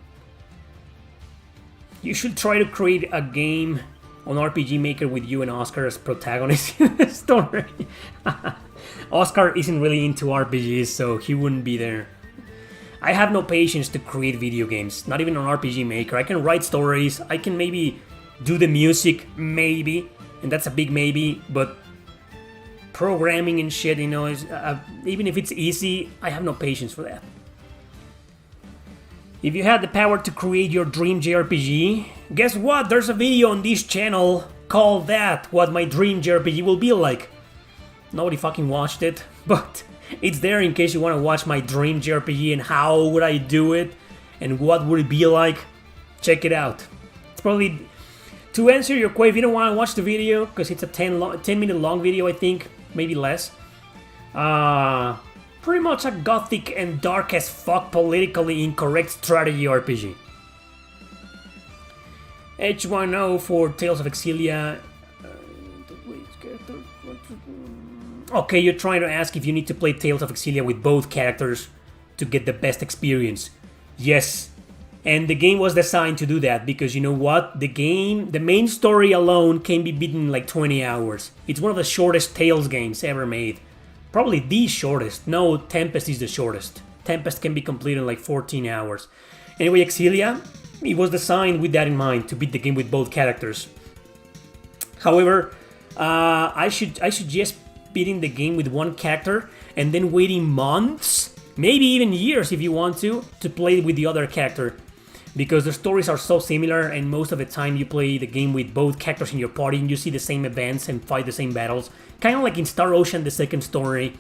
[SPEAKER 1] You should try to create a game on RPG Maker with you and Oscar as protagonists in the story. Oscar isn't really into RPGs, so he wouldn't be there. I have no patience to create video games, not even on RPG Maker. I can write stories, I can maybe do the music, maybe, and that's a big maybe, but programming and shit, you know, is, even if it's easy, I have no patience for that. If you had the power to create your dream JRPG, guess what? There's a video on this channel called that, what my dream JRPG will be like. Nobody fucking watched it, but it's there in case you want to watch my dream JRPG and how would I do it and what would it be like. Check it out. It's probably, to answer your question, if you don't want to watch the video, because it's a 10-minute long video, I think, maybe less. Pretty much a gothic and dark as fuck politically incorrect strategy RPG. H10 for Tales of Exilia. Okay, you're trying to ask if you need to play Tales of Exilia with both characters to get the best experience. Yes, and the game was designed to do that because you know what? The main story alone can be beaten in like 20 hours. It's one of the shortest Tales games ever made. Probably the shortest. No, Tempest is the shortest. Tempest can be completed in like 14 hours. Anyway, Exilia, it was designed with that in mind, to beat the game with both characters. However, I suggest beating the game with one character and then waiting months, maybe even years if you want to play with the other character. Because the stories are so similar and most of the time you play the game with both characters in your party and you see the same events and fight the same battles. Kind of like in Star Ocean, the second story,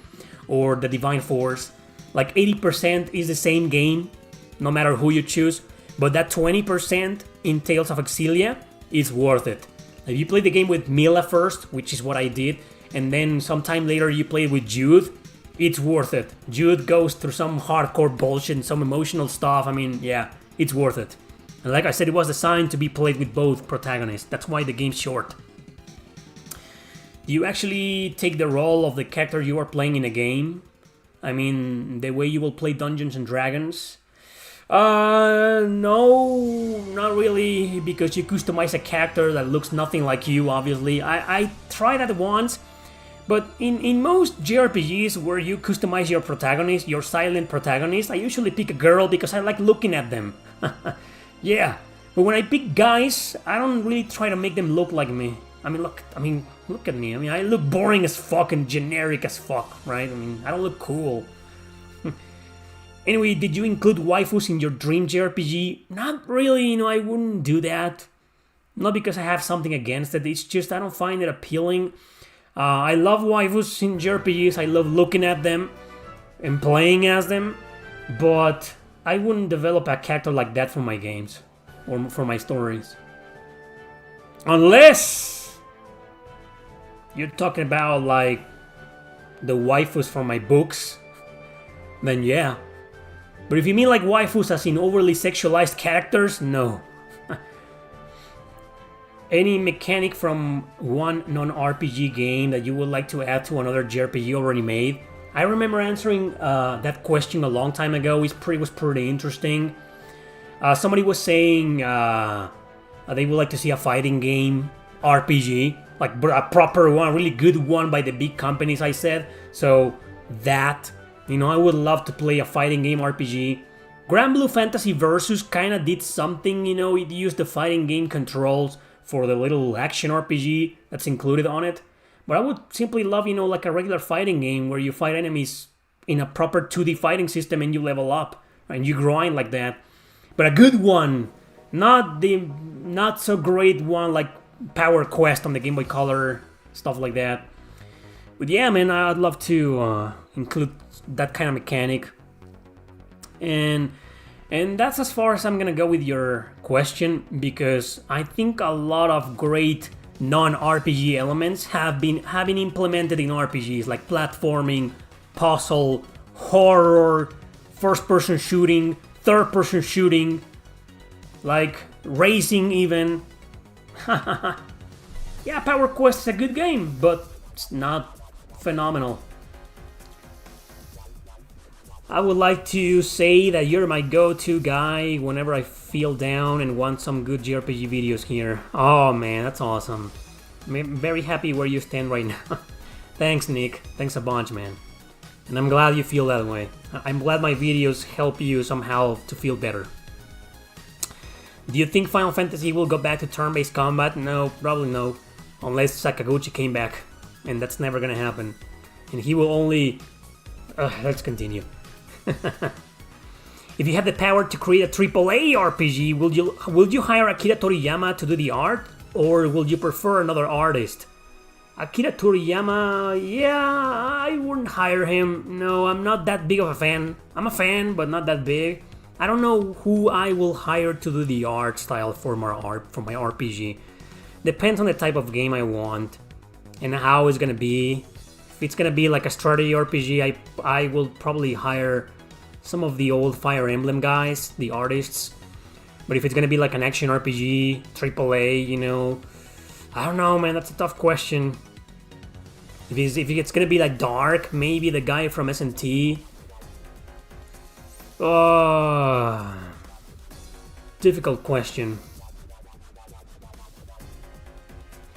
[SPEAKER 1] or the Divine Force. Like 80% is the same game, no matter who you choose. But that 20% in Tales of Exilia is worth it. If you play the game with Mila first, which is what I did, and then sometime later you play with Jude, it's worth it. Jude goes through some hardcore bullshit and some emotional stuff. I mean, yeah, it's worth it. And like I said, it was designed to be played with both protagonists. That's why the game's short. Do you actually take the role of the character you are playing in a game? I mean, the way you will play Dungeons and Dragons? No, not really, because you customize a character that looks nothing like you, obviously. I tried that once, but in most JRPGs where you customize your protagonist, your silent protagonist, I usually pick a girl because I like looking at them. Yeah, but when I pick guys, I don't really try to make them look like me. I mean, look at me. I mean, I look boring as fuck and generic as fuck, right? I mean, I don't look cool. Anyway, did you include waifus in your dream JRPG? Not really, you know, I wouldn't do that. Not because I have something against it, it's just I don't find it appealing. I love waifus in JRPGs, I love looking at them and playing as them, but I wouldn't develop a character like that for my games or for my stories. Unless you're talking about like the waifus for my books, then yeah. But if you mean like waifus as in overly sexualized characters, no. Any mechanic from one non-RPG game that you would like to add to another JRPG already made? I remember answering that question a long time ago. It was pretty interesting. Somebody was saying They would like to see a fighting game RPG, like a proper one, a really good one by the big companies, I said. So that, I would love to play a fighting game RPG. Grand Blue Fantasy Versus kind of did something, it used the fighting game controls for the little action RPG that's included on it. But I would simply love, like a regular fighting game where you fight enemies in a proper 2D fighting system and you level up and you grind like that. But a good one, not so great one like Power Quest on the Game Boy Color, stuff like that. But yeah, man, I'd love to include that kind of mechanic. And that's as far as I'm gonna go with your question, because I think a lot of great non-RPG elements have been implemented in RPGs, like platforming, puzzle, horror, first-person shooting, third-person shooting, like racing even. Yeah, Power Quest is a good game, but it's not phenomenal. I would like to say that you're my go-to guy whenever I feel down and want some good JRPG videos here. Oh man, that's awesome. I'm very happy where you stand right now. Thanks, Nick. Thanks a bunch, man. And I'm glad you feel that way. I'm glad my videos help you somehow to feel better. Do you think Final Fantasy will go back to turn-based combat? No, probably no. Unless Sakaguchi came back. And that's never gonna happen. And he will only... let's continue. If you had the power to create a AAA RPG, will you hire Akira Toriyama to do the art? Or will you prefer another artist? Akira Toriyama, yeah, I wouldn't hire him. No, I'm not that big of a fan. I'm a fan, but not that big. I don't know who I will hire to do the art style for my RPG. Depends on the type of game I want and how it's gonna be. If it's gonna be like a strategy RPG, I will probably hire some of the old Fire Emblem guys, the artists. But if it's gonna be like an action RPG, AAA, I don't know, man. That's a tough question. If it's gonna be like dark, maybe the guy from SNT. Oh, difficult question.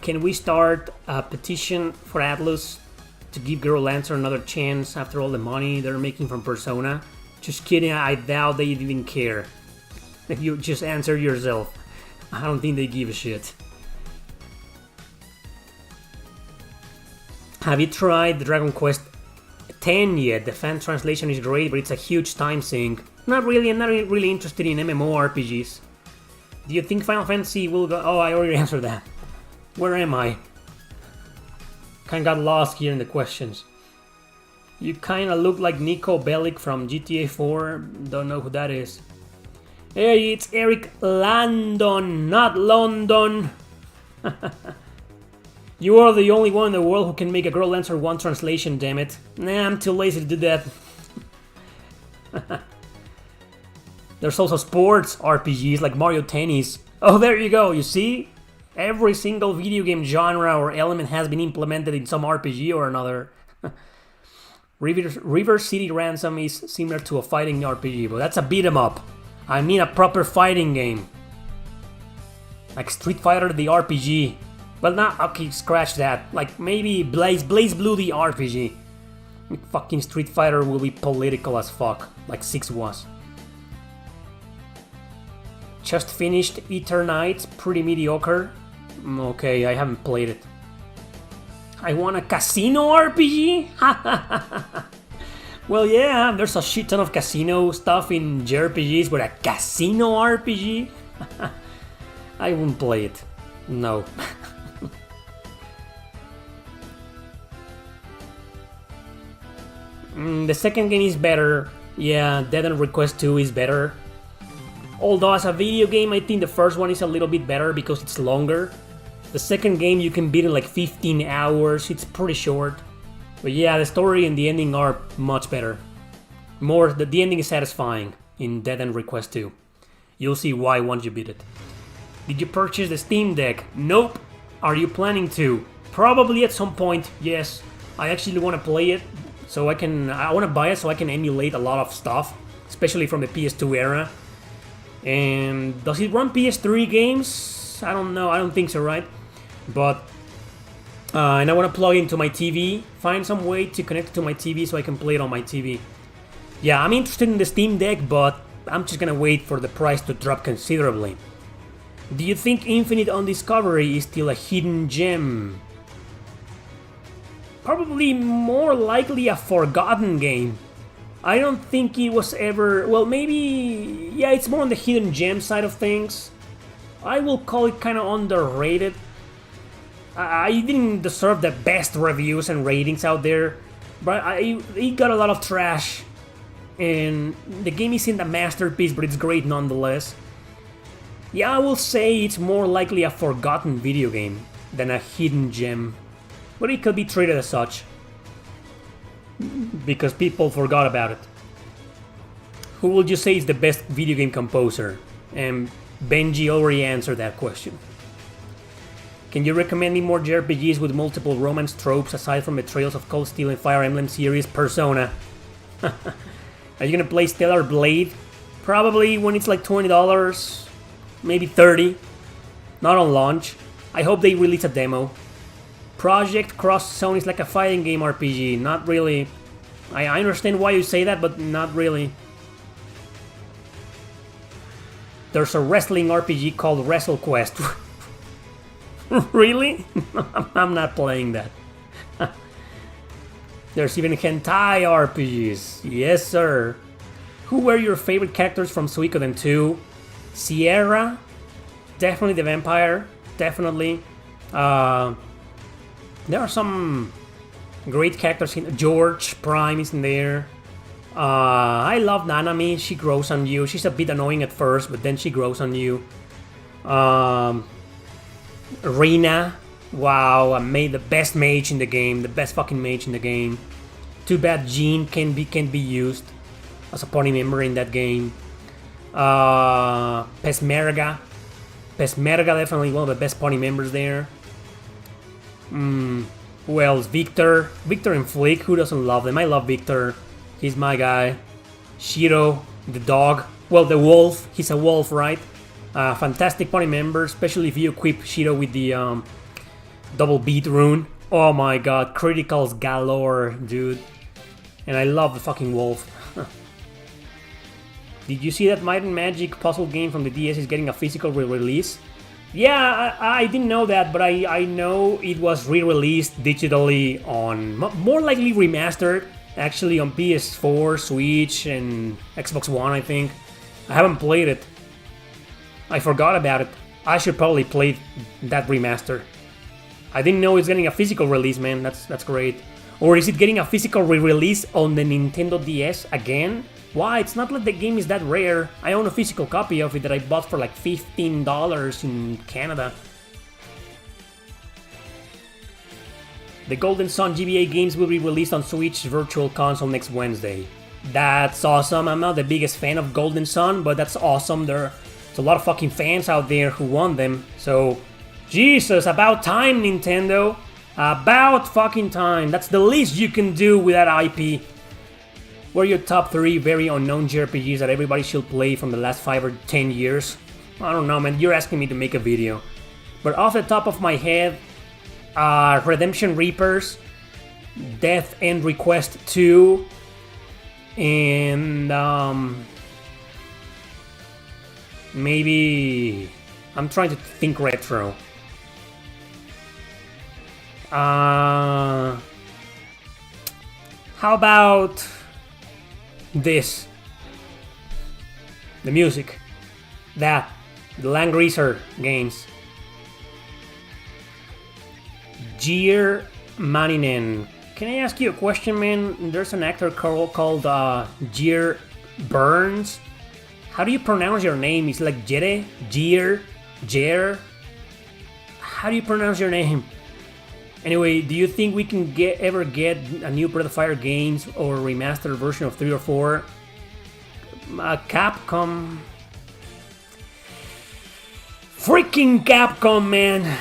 [SPEAKER 1] Can we start a petition for Atlus to give Girl Lancer another chance after all the money they're making from Persona? Just kidding, I doubt they even care. If you just answer yourself, I don't think they give a shit. Have you tried the Dragon Quest 10 yet? The fan translation is great, but it's a huge time sink. Not really, I'm not really interested in MMORPGs. Do you think Final Fantasy will go... Oh, I already answered that. Where am I? Kinda got lost here in the questions. You kinda look like Nico Bellic from GTA 4. Don't know who that is. Hey, it's Erick Landon, not London. You are the only one in the world who can make a Girl Lancer 1 translation, damn it. Nah, I'm too lazy to do that. There's also sports RPGs like Mario Tennis. Oh, there you go, you see? Every single video game genre or element has been implemented in some RPG or another. River City Ransom is similar to a fighting RPG, but that's a beat 'em up. I mean a proper fighting game. Like Street Fighter the RPG. Well, not okay, scratch that. Like maybe Blaze Blue the RPG. Fucking Street Fighter will be political as fuck, like 6 was. Just finished Eternights, pretty mediocre. Okay, I haven't played it. I want a casino RPG? Well, yeah, there's a shit ton of casino stuff in JRPGs, but a casino RPG? I wouldn't play it. No. The second game is better. Yeah, Dead End Request 2 is better. Although as a video game, I think the first one is a little bit better because it's longer. The second game you can beat in like 15 hours, it's pretty short. But yeah, the story and the ending are much better. The ending is satisfying in Dead End Request 2. You'll see why once you beat it. Did you purchase the Steam Deck? Nope. Are you planning to? Probably at some point, yes. I actually want to play it, so I want to buy it so I can emulate a lot of stuff, especially from the PS2 era. And does it run PS3 games? I don't know. I don't think so, right? But and I want to plug it into my TV. Find some way to connect it to my TV so I can play it on my TV. Yeah, I'm interested in the Steam Deck, but I'm just gonna wait for the price to drop considerably. Do you think Infinite Undiscovery is still a hidden gem? Probably more likely a forgotten game. I don't think it was ever... Well, maybe... Yeah, it's more on the hidden gem side of things. I will call it kind of underrated. I didn't deserve the best reviews and ratings out there, but it got a lot of trash. And the game isn't a masterpiece, but it's great nonetheless. Yeah, I will say it's more likely a forgotten video game than a hidden gem. But it could be treated as such, because people forgot about it. Who would you say is the best video game composer? And Benji already answered that question. Can you recommend me more JRPGs with multiple romance tropes aside from the Trails of Cold Steel and Fire Emblem series? Persona. Are you gonna play Stellar Blade? Probably when it's like $20, maybe $30. Not on launch. I hope they release a demo. Project Cross Zone is like a fighting game RPG. Not really. I understand why you say that, but not really. There's a wrestling RPG called WrestleQuest. Really? I'm not playing that. There's even hentai RPGs. Yes, sir. Who were your favorite characters from Suikoden 2? Sierra. Definitely the vampire. Definitely. There are some great characters in George Prime is in there. I love Nanami. She grows on you. She's a bit annoying at first, but then she grows on you. Rina. Wow, I made the best mage in the game. The best fucking mage in the game. Too bad Jean can't be used as a party member in that game. Pesmerga. Pesmerga, definitely one of the best party members there. Who else? Victor. Victor and Flick. Who doesn't love them? I love Victor. He's my guy. Shiro, the dog. Well, the wolf. He's a wolf, right? Fantastic party member, especially if you equip Shiro with the double beat rune. Oh my god, criticals galore, dude. And I love the fucking wolf. Did you see that Might and Magic puzzle game from the DS is getting a physical re-release? Yeah, I didn't know that, but I know it was re-released digitally on... More likely remastered, actually on PS4, Switch, and Xbox One, I think. I haven't played it. I forgot about it. I should probably play that remaster. I didn't know it's getting a physical release, man. That's great. Or is it getting a physical re-release on the Nintendo DS again? Why? It's not like the game is that rare. I own a physical copy of it that I bought for like $15 in Canada. The Golden Sun GBA games will be released on Switch Virtual Console next Wednesday. That's awesome. I'm not the biggest fan of Golden Sun, but that's awesome. There's a lot of fucking fans out there who want them. So, Jesus, about time, Nintendo. About fucking time. That's the least you can do with that IP. What are your top 3 very unknown JRPGs that everybody should play from the last 5 or 10 years? I don't know, man. You're asking me to make a video. But off the top of my head, Redemption Reapers, Death End Request 2, and maybe... I'm trying to think retro. How about this? The music. That. The Langreaser games. Geir Maninen. Can I ask you a question, man? There's an actor called Geir Burns. How do you pronounce your name? It's like Jere? Jer? How do you pronounce your name? Anyway, do you think we can ever get a new Breath of Fire games or remastered version of 3 or 4? Capcom... Freaking Capcom, man!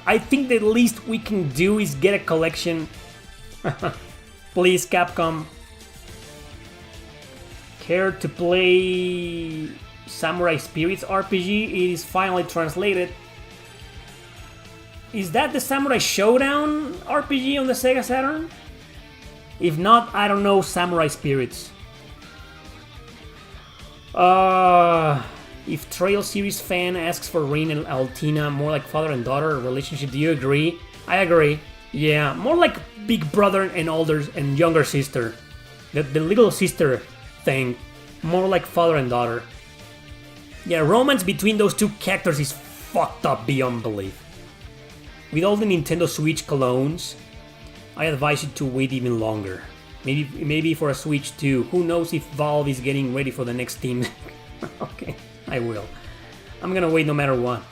[SPEAKER 1] I think the least we can do is get a collection. Please, Capcom. Care to play Samurai Spirits RPG. It is finally translated. Is that the Samurai Showdown RPG on the Sega Saturn? If not, I don't know Samurai Spirits. If Trail Series fan asks for Rain and Altina, more like father and daughter relationship, do you agree? I agree. Yeah, more like big brother and older and younger sister. The little sister thing. More like father and daughter. Yeah, romance between those two characters is fucked up beyond belief. With all the Nintendo Switch clones, I advise you to wait even longer. Maybe for a Switch 2. Who knows if Valve is getting ready for the next Steam. Okay, I will. I'm gonna wait no matter what.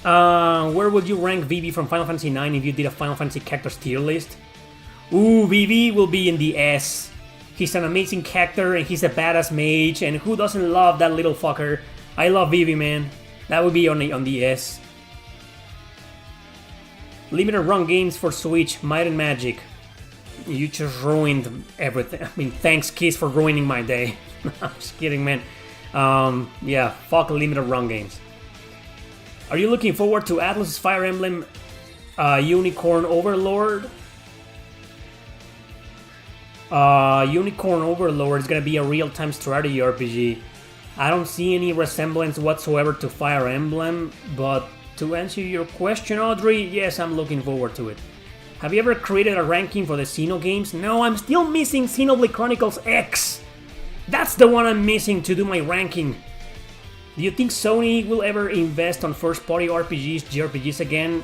[SPEAKER 1] Where would you rank Vivi from Final Fantasy IX if you did a Final Fantasy characters tier list? Ooh, Vivi will be in the S. He's an amazing character and he's a badass mage, and who doesn't love that little fucker? I love Vivi, man. That would be on the S. Limited run games for Switch, Might and Magic. You just ruined everything. I mean, thanks, Kiss, for ruining my day. I'm just kidding, man. Yeah, fuck limited run games. Are you looking forward to Atlas's Fire Emblem Unicorn Overlord? Unicorn Overlord is gonna be a real-time strategy RPG. I don't see any resemblance whatsoever to Fire Emblem, but to answer your question, Audrey, yes, I'm looking forward to it. Have you ever created a ranking for the Xeno games? No, I'm still missing Xenoblade Chronicles X. That's the one I'm missing to do my ranking. Do you think Sony will ever invest on first-party RPGs, JRPGs again?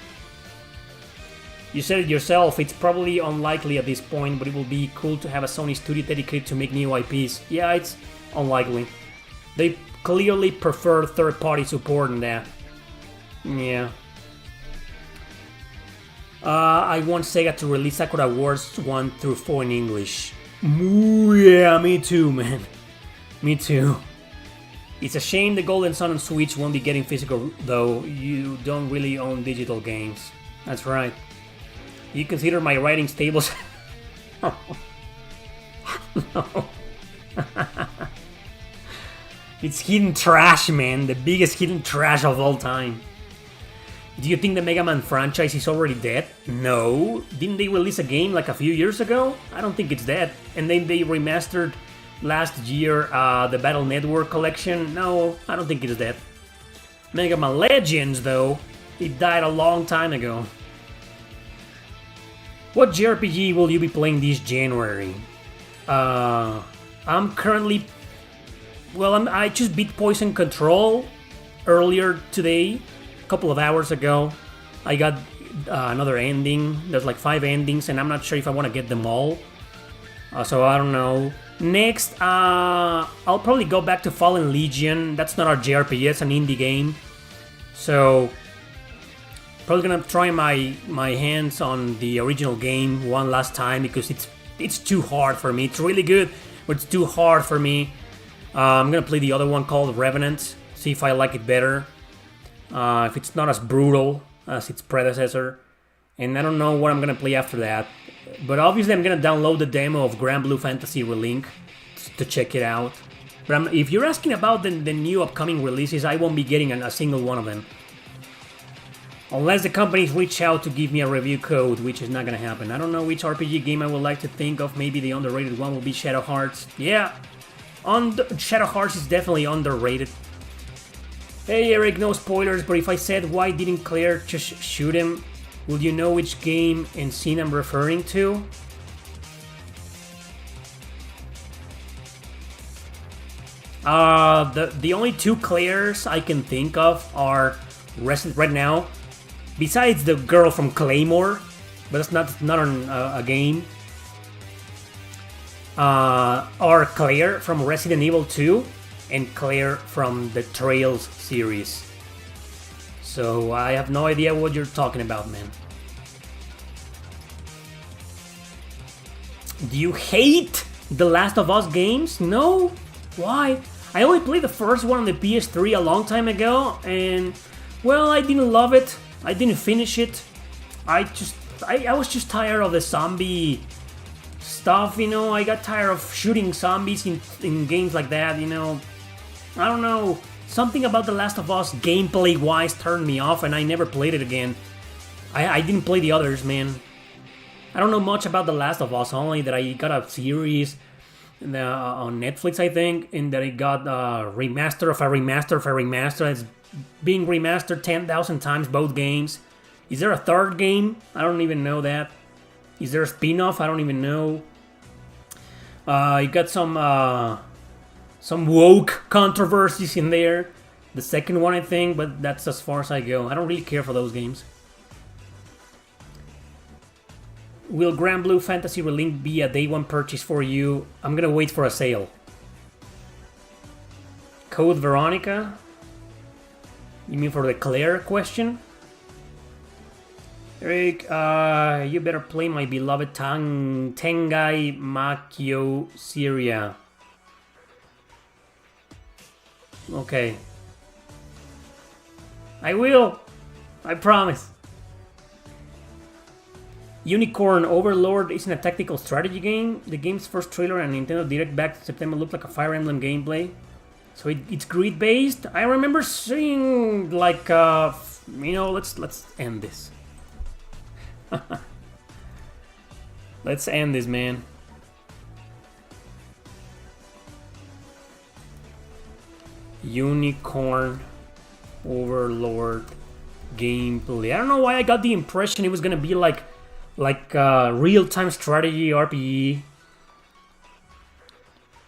[SPEAKER 1] You said it yourself, it's probably unlikely at this point, but it will be cool to have a Sony studio dedicated to make new IPs. Yeah, it's unlikely. They clearly prefer third-party support than that. Yeah. I want Sega to release Sakura Wars 1 through 4 in English. Ooh, yeah, me too, man. Me too. It's a shame the Golden Sun on Switch won't be getting physical, though. You don't really own digital games. That's right. You consider my writing stables? No. It's hidden trash, man. The biggest hidden trash of all time. Do you think the Mega Man franchise is already dead? No. Didn't they release a game like a few years ago? I don't think it's dead. And then they remastered last year the Battle Network collection. No, I don't think it's dead. Mega Man Legends, though, it died a long time ago. What JRPG will you be playing this January? I'm currently... Well, I just beat Poison Control earlier today, a couple of hours ago. I got another ending. There's like 5 endings, and I'm not sure if I want to get them all. So I don't know. Next, I'll probably go back to Fallen Legion. That's not our JRPG, it's an indie game. So, probably gonna try my hands on the original game one last time because it's too hard for me. It's really good, but it's too hard for me. I'm gonna play the other one called Revenant, see if I like it better. If it's not as brutal as its predecessor. And I don't know what I'm gonna play after that. But obviously I'm gonna download the demo of Grand Blue Fantasy Relink to check it out. But if you're asking about the new upcoming releases, I won't be getting a single one of them. Unless the companies reach out to give me a review code, which is not gonna happen. I don't know which RPG game I would like to think of. Maybe the underrated one will be Shadow Hearts. Yeah, Shadow Hearts is definitely underrated. Hey Eric, no spoilers, but if I said why didn't Claire just shoot him, will you know which game and scene I'm referring to? The only 2 Claires I can think of are right now, besides the girl from Claymore, but that's not on a game. Are Claire from Resident Evil 2 and Claire from the Trails series. So I have no idea what you're talking about, man. Do you hate The Last of Us games? No? Why? I only played the first one on the PS3 a long time ago, and well, I didn't love it. I didn't finish it. I was just tired of the zombie stuff, you know. I got tired of shooting zombies in games like that, you know. I don't know. Something about The Last of Us gameplay-wise turned me off, and I never played it again. I didn't play the others, man. I don't know much about The Last of Us, only that I got a series on Netflix, I think, and that it got a remaster of a remaster of a remaster. It's being remastered 10,000 times, both games. Is there a third game? I don't even know that. Is there a spin-off? I don't even know. You got some woke controversies in there. The second one, I think, but that's as far as I go. I don't really care for those games. Will Grand Blue Fantasy Relink be a day one purchase for you? I'm gonna wait for a sale. Code Veronica? You mean for the Claire question? Erick, you better play my beloved Tengai Makio Syria. Okay. I will. I promise. Unicorn Overlord isn't a tactical strategy game. The game's first trailer and Nintendo Direct back in September looked like a Fire Emblem gameplay. So it's grid based. I remember seeing like you know, let's end this. Let's end this, man. Unicorn Overlord gameplay. I don't know why I got the impression it was gonna be like real-time strategy RPG.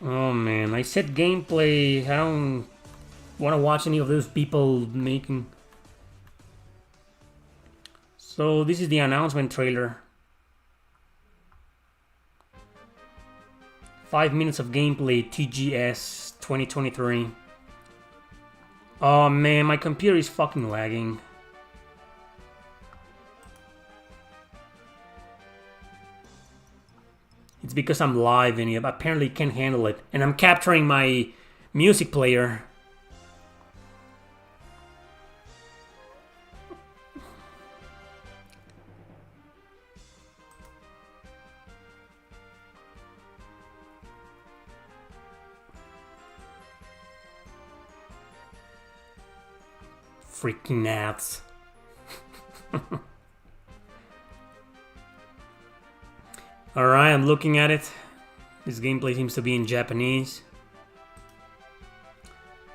[SPEAKER 1] Oh man, I said gameplay. I don't want to watch any of those people making. So this is the announcement trailer. 5 minutes of gameplay, TGS 2023. Oh man, my computer is fucking lagging. It's because I'm live and it apparently can't handle it. And I'm capturing my music player. Freaking gnats. Alright, I'm looking at it. This gameplay seems to be in Japanese.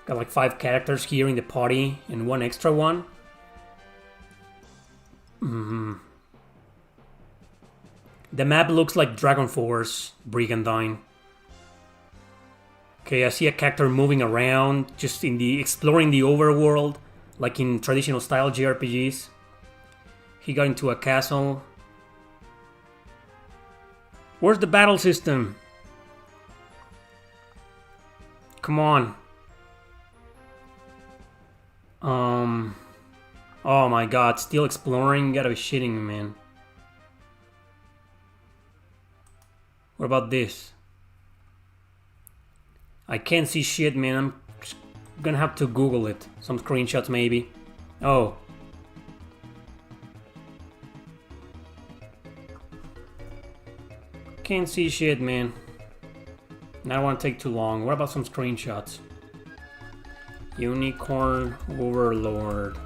[SPEAKER 1] Got like 5 characters here in the party and 1 extra one. The map looks like Dragon Force, Brigandine. Okay, I see a character moving around, just in the exploring the overworld, like in traditional style JRPGs. He got into a castle. Where's the battle system? Come on. Oh my god, still exploring? You gotta be shitting me, man. What about this? I can't see shit, man. I'm gonna have to Google it. Some screenshots, maybe. Oh. Can't see shit, man. I don't want to take too long. What about some screenshots? Unicorn Overlord.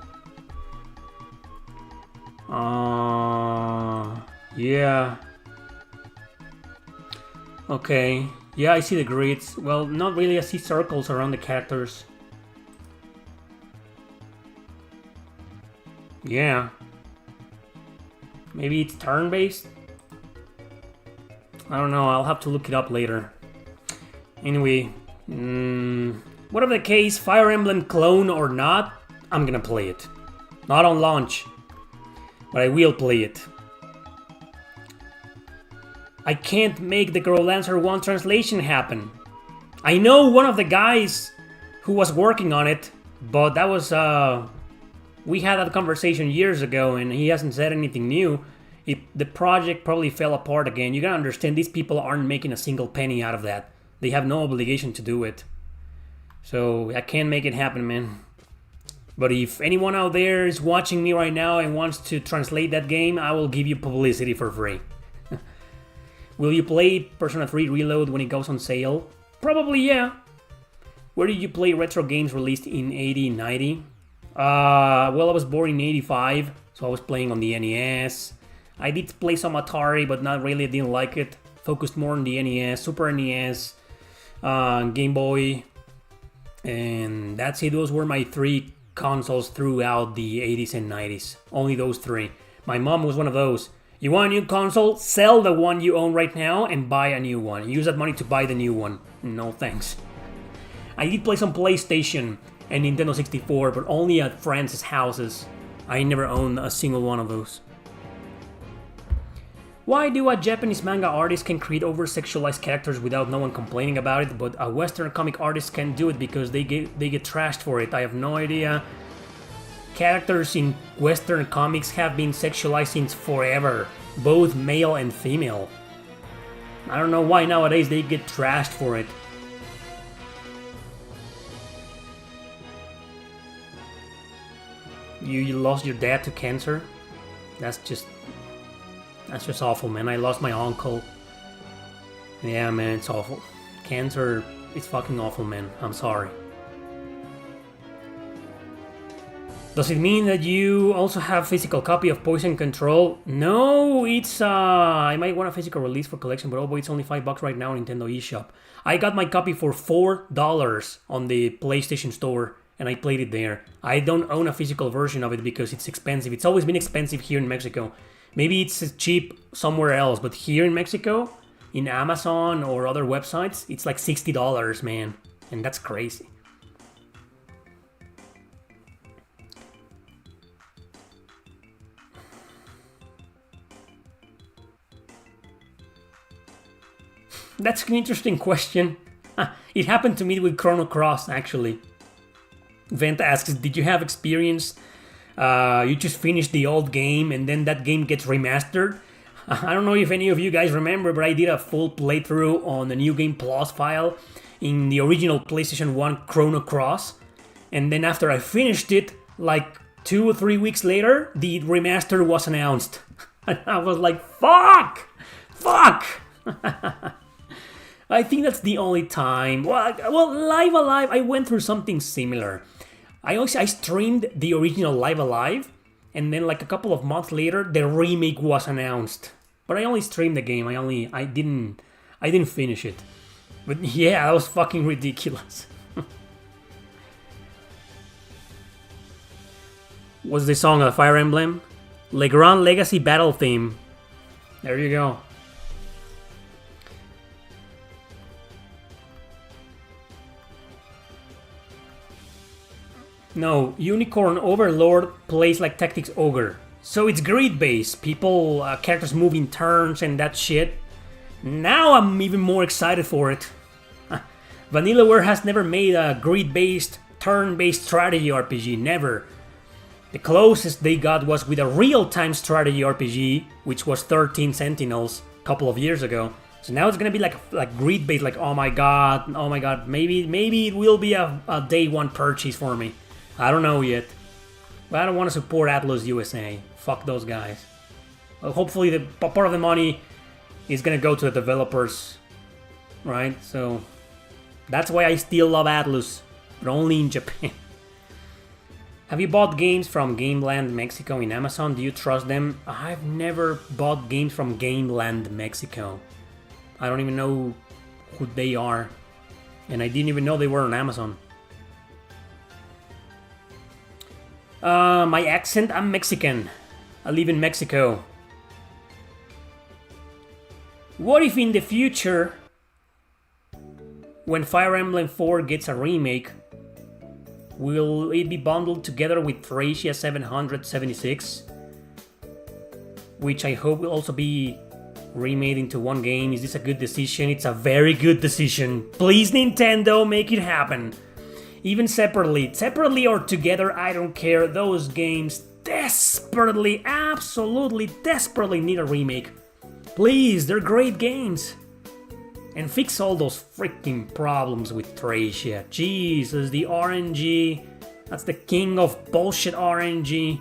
[SPEAKER 1] Yeah. Okay. Yeah, I see the grids. Well, not really. I see circles around the characters. Yeah. Maybe it's turn-based? I don't know, I'll have to look it up later. Anyway, whatever the case, Fire Emblem clone or not, I'm gonna play it. Not on launch, but I will play it. I can't make the Growlancer 1 translation happen. I know one of the guys who was working on it, but that was, we had that conversation years ago and he hasn't said anything new. The project probably fell apart again. You gotta understand, these people aren't making a single penny out of that. They have no obligation to do it. So I can't make it happen, man. But if anyone out there is watching me right now and wants to translate that game, I will give you publicity for free. Will you play Persona 3 Reload when it goes on sale? Probably, yeah. Where did you play retro games released in 80, 90? Well, I was born in 85, so I was playing on the NES. I did play some Atari, but not really, I didn't like it. Focused more on the NES, Super NES, Game Boy, and that's it. Those were my 3 consoles throughout the 80s and 90s. Only those 3. My mom was one of those. You want a new console? Sell the one you own right now and buy a new one. Use that money to buy the new one. No thanks. I did play some PlayStation and Nintendo 64, but only at friends' houses. I never owned a single one of those. Why do a Japanese manga artist can create over-sexualized characters without no one complaining about it, but a Western comic artist can't do it because they get trashed for it? I have no idea. Characters in Western comics have been sexualized since forever, both male and female. I don't know why nowadays they get trashed for it. You lost your dad to cancer? That's just awful, man. I lost my uncle. Yeah, man, it's awful. Cancer, it's fucking awful, man. I'm sorry. Does it mean that you also have physical copy of Poison Control? No, it's I might want a physical release for collection, but oh boy, it's only $5 right now on Nintendo eShop. I got my copy for $4 on the PlayStation Store, and I played it there. I don't own a physical version of it because it's expensive. It's always been expensive here in Mexico. Maybe it's cheap somewhere else, but here in Mexico, in Amazon or other websites, it's like $60, man. And that's crazy. That's an interesting question. It happened to me with Chrono Cross, actually. Vent asks, did you have experience? You just finished the old game and then that game gets remastered? I don't know if any of you guys remember, but I did a full playthrough on the New Game Plus file in the original PlayStation 1 Chrono Cross. And then after I finished it, like 2 or 3 weeks later, the remaster was announced. And I was like, fuck! I think that's the only time. Well, Live Alive, I went through something similar. I streamed the original Live Alive, and then like a couple of months later, the remake was announced. But I only streamed the game. I didn't finish it. But yeah, that was fucking ridiculous. What's the song of Fire Emblem? Legrand Legacy Battle Theme. There you go. No, Unicorn Overlord plays like Tactics Ogre. So it's grid-based. Characters move in turns and that shit. Now I'm even more excited for it. Vanillaware has never made a grid-based, turn-based strategy RPG, never. The closest they got was with a real-time strategy RPG, which was 13 Sentinels a couple of years ago. So now it's gonna be like grid-based, like oh my god, maybe it will be a day one purchase for me. I don't know yet. But I don't want to support Atlus USA. Fuck those guys. Well, hopefully the part of the money is gonna go to the developers, right? So that's why I still love Atlus, but only in Japan. Have you bought games from Gameland Mexico in Amazon? Do you trust them? I've never bought games from Gameland Mexico. I don't even know who they are. And I didn't even know they were on Amazon. My accent, I'm Mexican. I live in Mexico. What if in the future, when Fire Emblem 4 gets a remake, will it be bundled together with Thracia 776? Which I hope will also be remade into one game. Is this a good decision? It's a very good decision. Please, Nintendo, make it happen. Even separately or together, I don't care. Those games absolutely desperately need a remake. Please, they're great games. And fix all those freaking problems with Thracia. Jesus, the RNG. That's the king of bullshit RNG.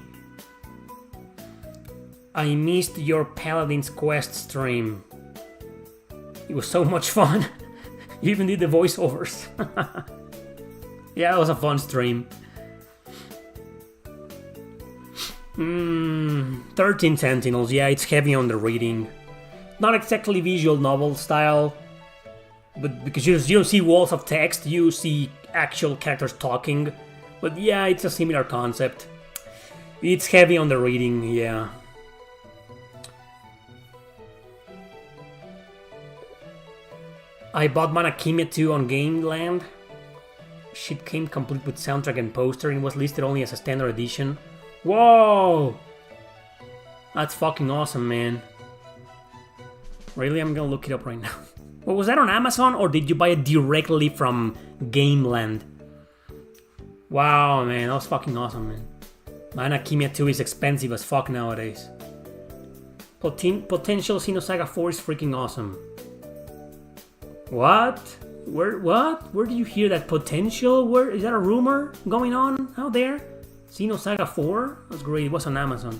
[SPEAKER 1] I missed your Paladin's Quest stream. It was so much fun. You even did the voiceovers. Yeah, it was a fun stream. 13 Sentinels, yeah, it's heavy on the reading. Not exactly visual novel style, but because you don't see walls of text, you see actual characters talking. But yeah, it's a similar concept. It's heavy on the reading, yeah. I bought Mana Kimia 2 on Gameland. Shit came complete with soundtrack and poster and was listed only as a standard edition. Whoa! That's fucking awesome, man. Really? I'm gonna look it up right now. Well, was that on Amazon or did you buy it directly from Gameland? Wow, man, that was fucking awesome, man. Mana Kimia 2 is expensive as fuck nowadays. Potential Xenosaga 4 is freaking awesome. What? What? Where do you hear that potential? Where is that a rumor going on out there? Xenosaga 4? That's great. It was on Amazon.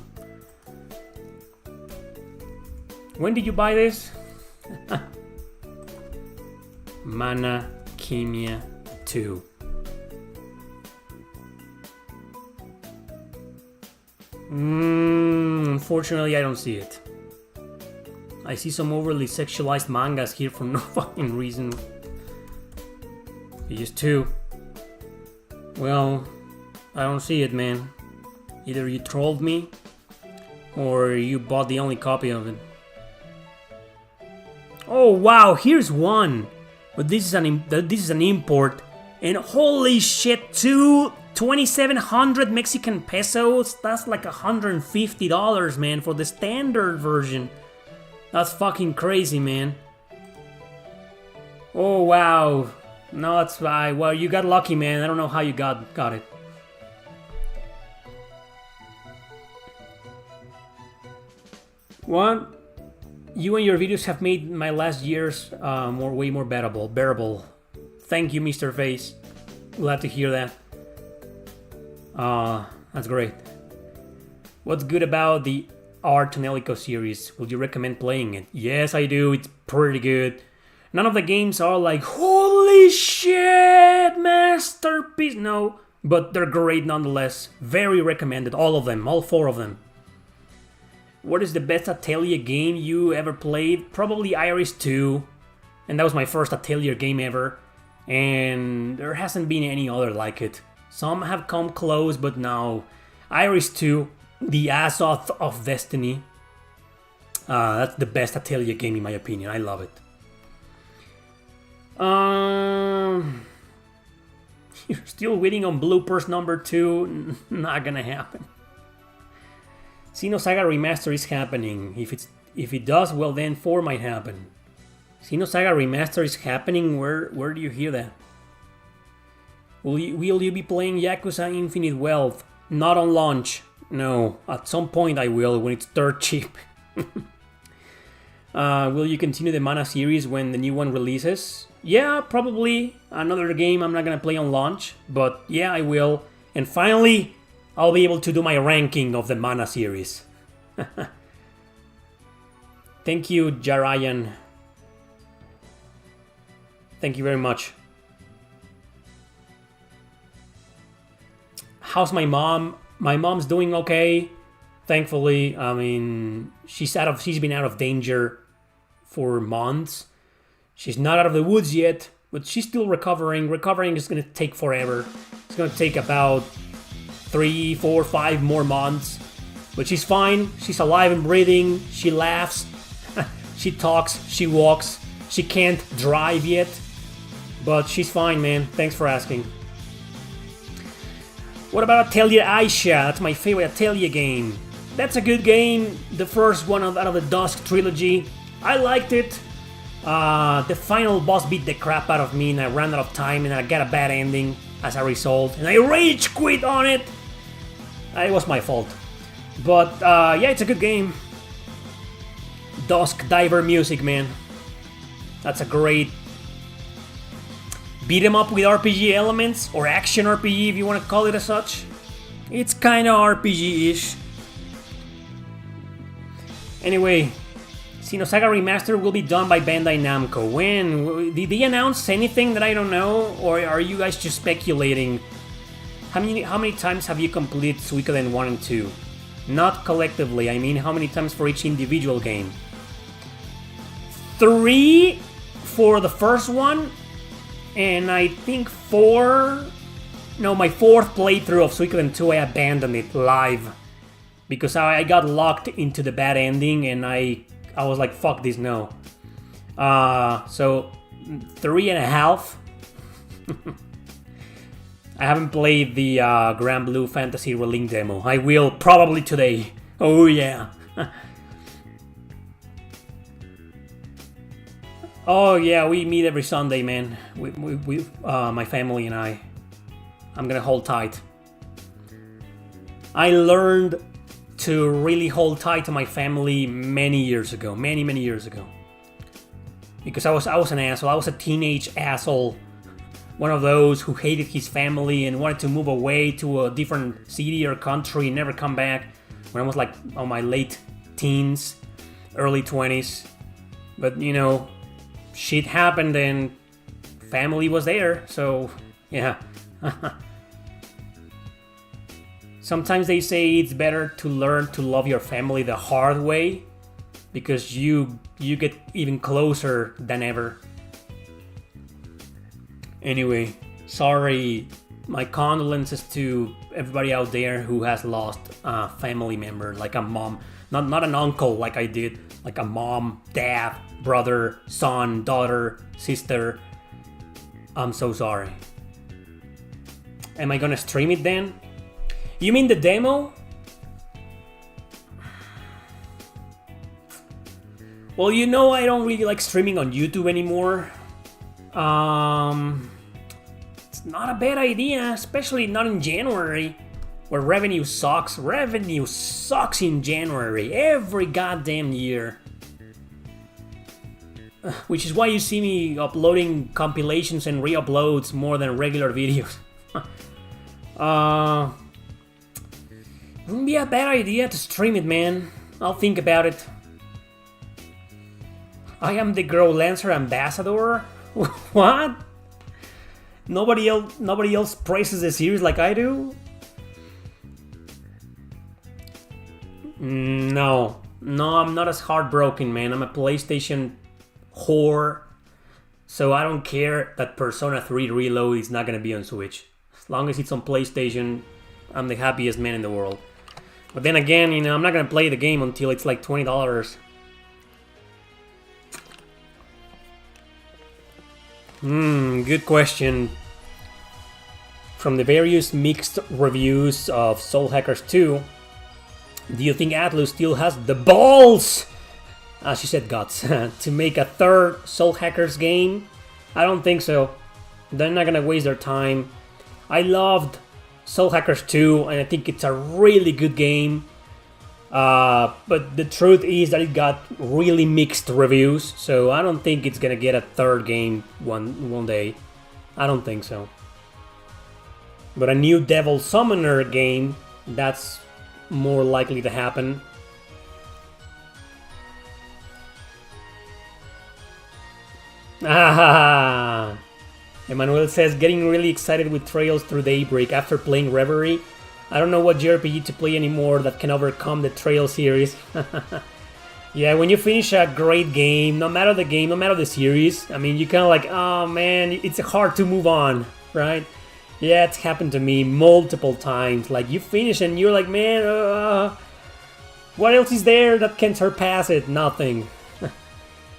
[SPEAKER 1] When did you buy this? Mana Kimia 2. Unfortunately, I don't see it. I see some overly sexualized mangas here for no fucking reason. PS2. Well, I don't see it, man. Either you trolled me, or you bought the only copy of it. Oh wow, here's one. But this is an import, and holy shit, 2,700 Mexican pesos. That's like $150, man, for the standard version. That's fucking crazy, man. Oh wow. No, that's right. Well, you got lucky, man. I don't know how you got it. What? You and your videos have made my last years way more bearable. Thank you, Mr. Face. Glad to hear that. That's great. What's good about the Art Tonelico series? Would you recommend playing it? Yes, I do. It's pretty good. None of the games are like, holy shit, masterpiece. No, but they're great nonetheless. Very recommended. All of them. All 4 of them. What is the best Atelier game you ever played? Probably Iris 2. And that was my first Atelier game ever. And there hasn't been any other like it. Some have come close, but no. Iris 2, the Azoth of Destiny. That's the best Atelier game in my opinion. I love it. You're still waiting on bloopers number 2. Not gonna happen. Xenosaga Remaster is happening. If it does, well then 4 might happen. Xenosaga Remaster is happening. Where do you hear that? Will you be playing Yakuza Infinite Wealth? Not on launch. No. At some point I will when it's dirt cheap. Will you continue the Mana series when the new one releases? Yeah, probably. Another game I'm not gonna play on launch, but yeah, I will. And finally, I'll be able to do my ranking of the Mana series. Thank you, Jarayan. Thank you very much. How's my mom? My mom's doing okay, thankfully. I mean, she's been out of danger for months. She's not out of the woods yet, but she's still recovering. Recovering is going to take forever. It's going to take about 3, 4, 5 more months. But she's fine. She's alive and breathing. She laughs. She talks. She walks. She can't drive yet. But she's fine, man. Thanks for asking. What about Atelier Aisha? That's my favorite Atelier game. That's a good game. The first one out of the Dusk trilogy. I liked it. The final boss beat the crap out of me and I ran out of time and I got a bad ending as a result. And I rage quit on it. It was my fault. But yeah, it's a good game. Dusk Diver music, man. That's a great beat 'em up with RPG elements, or action RPG if you want to call it as such. It's kinda RPG-ish. Anyway, Xenosaga Remaster will be done by Bandai Namco. When? Did they announce anything that I don't know? Or are you guys just speculating? How many times have you completed Suikoden 1 and 2? Not collectively, I mean how many times for each individual game? 3 for the first one, and I think 4... No, my 4th playthrough of Suikoden 2, I abandoned it live. Because I got locked into the bad ending, and I was like, fuck this, no. So, 3.5. I haven't played the Grand Blue Fantasy Relink demo. I will probably today. Oh yeah. Oh yeah, we meet every Sunday, man. We my family and I. I'm gonna hold tight. I learned to really hold tight to my family many years ago. Many years ago. Because I was an asshole. I was a teenage asshole. One of those who hated his family and wanted to move away to a different city or country and never come back when I was like on my late teens, early 20s. But you know, shit happened and family was there, so yeah. Sometimes they say it's better to learn to love your family the hard way because you get even closer than ever. Anyway, sorry, my condolences to everybody out there who has lost a family member, like a mom, not an uncle like I did, like a mom, dad, brother, son, daughter, sister. I'm so sorry. Am I gonna stream it then? You mean the demo? Well, you know I don't really like streaming on YouTube anymore. It's not a bad idea, especially not in January, where revenue sucks. Revenue sucks in January, every goddamn year. Which is why you see me uploading compilations and re-uploads more than regular videos. Wouldn't be a bad idea to stream it, man. I'll think about it. I am the Girl Lancer ambassador? What? Nobody else praises the series like I do? No, I'm not as heartbroken, man. I'm a PlayStation whore, so I don't care that Persona 3 Reload is not gonna be on Switch. As long as it's on PlayStation, I'm the happiest man in the world. But then again, you know, I'm not gonna play the game until it's like $20. Good question. From the various mixed reviews of Soul Hackers 2, do you think Atlus still has the balls, she said guts, to make a third Soul Hackers game? I don't think so. They're not gonna waste their time. I loved Soul Hackers 2, and I think it's a really good game. But the truth is that it got really mixed reviews, so I don't think it's gonna get a third game one day. I don't think so. But a new Devil Summoner game, that's more likely to happen. Ah! Emmanuel says, getting really excited with Trails Through Daybreak after playing Reverie. I don't know what JRPG to play anymore that can overcome the Trail series. Yeah, when you finish a great game, no matter the game, no matter the series, I mean, you kind of like, oh man, it's hard to move on, right? Yeah, it's happened to me multiple times. Like, you finish and you're like, man, what else is there that can surpass it? Nothing.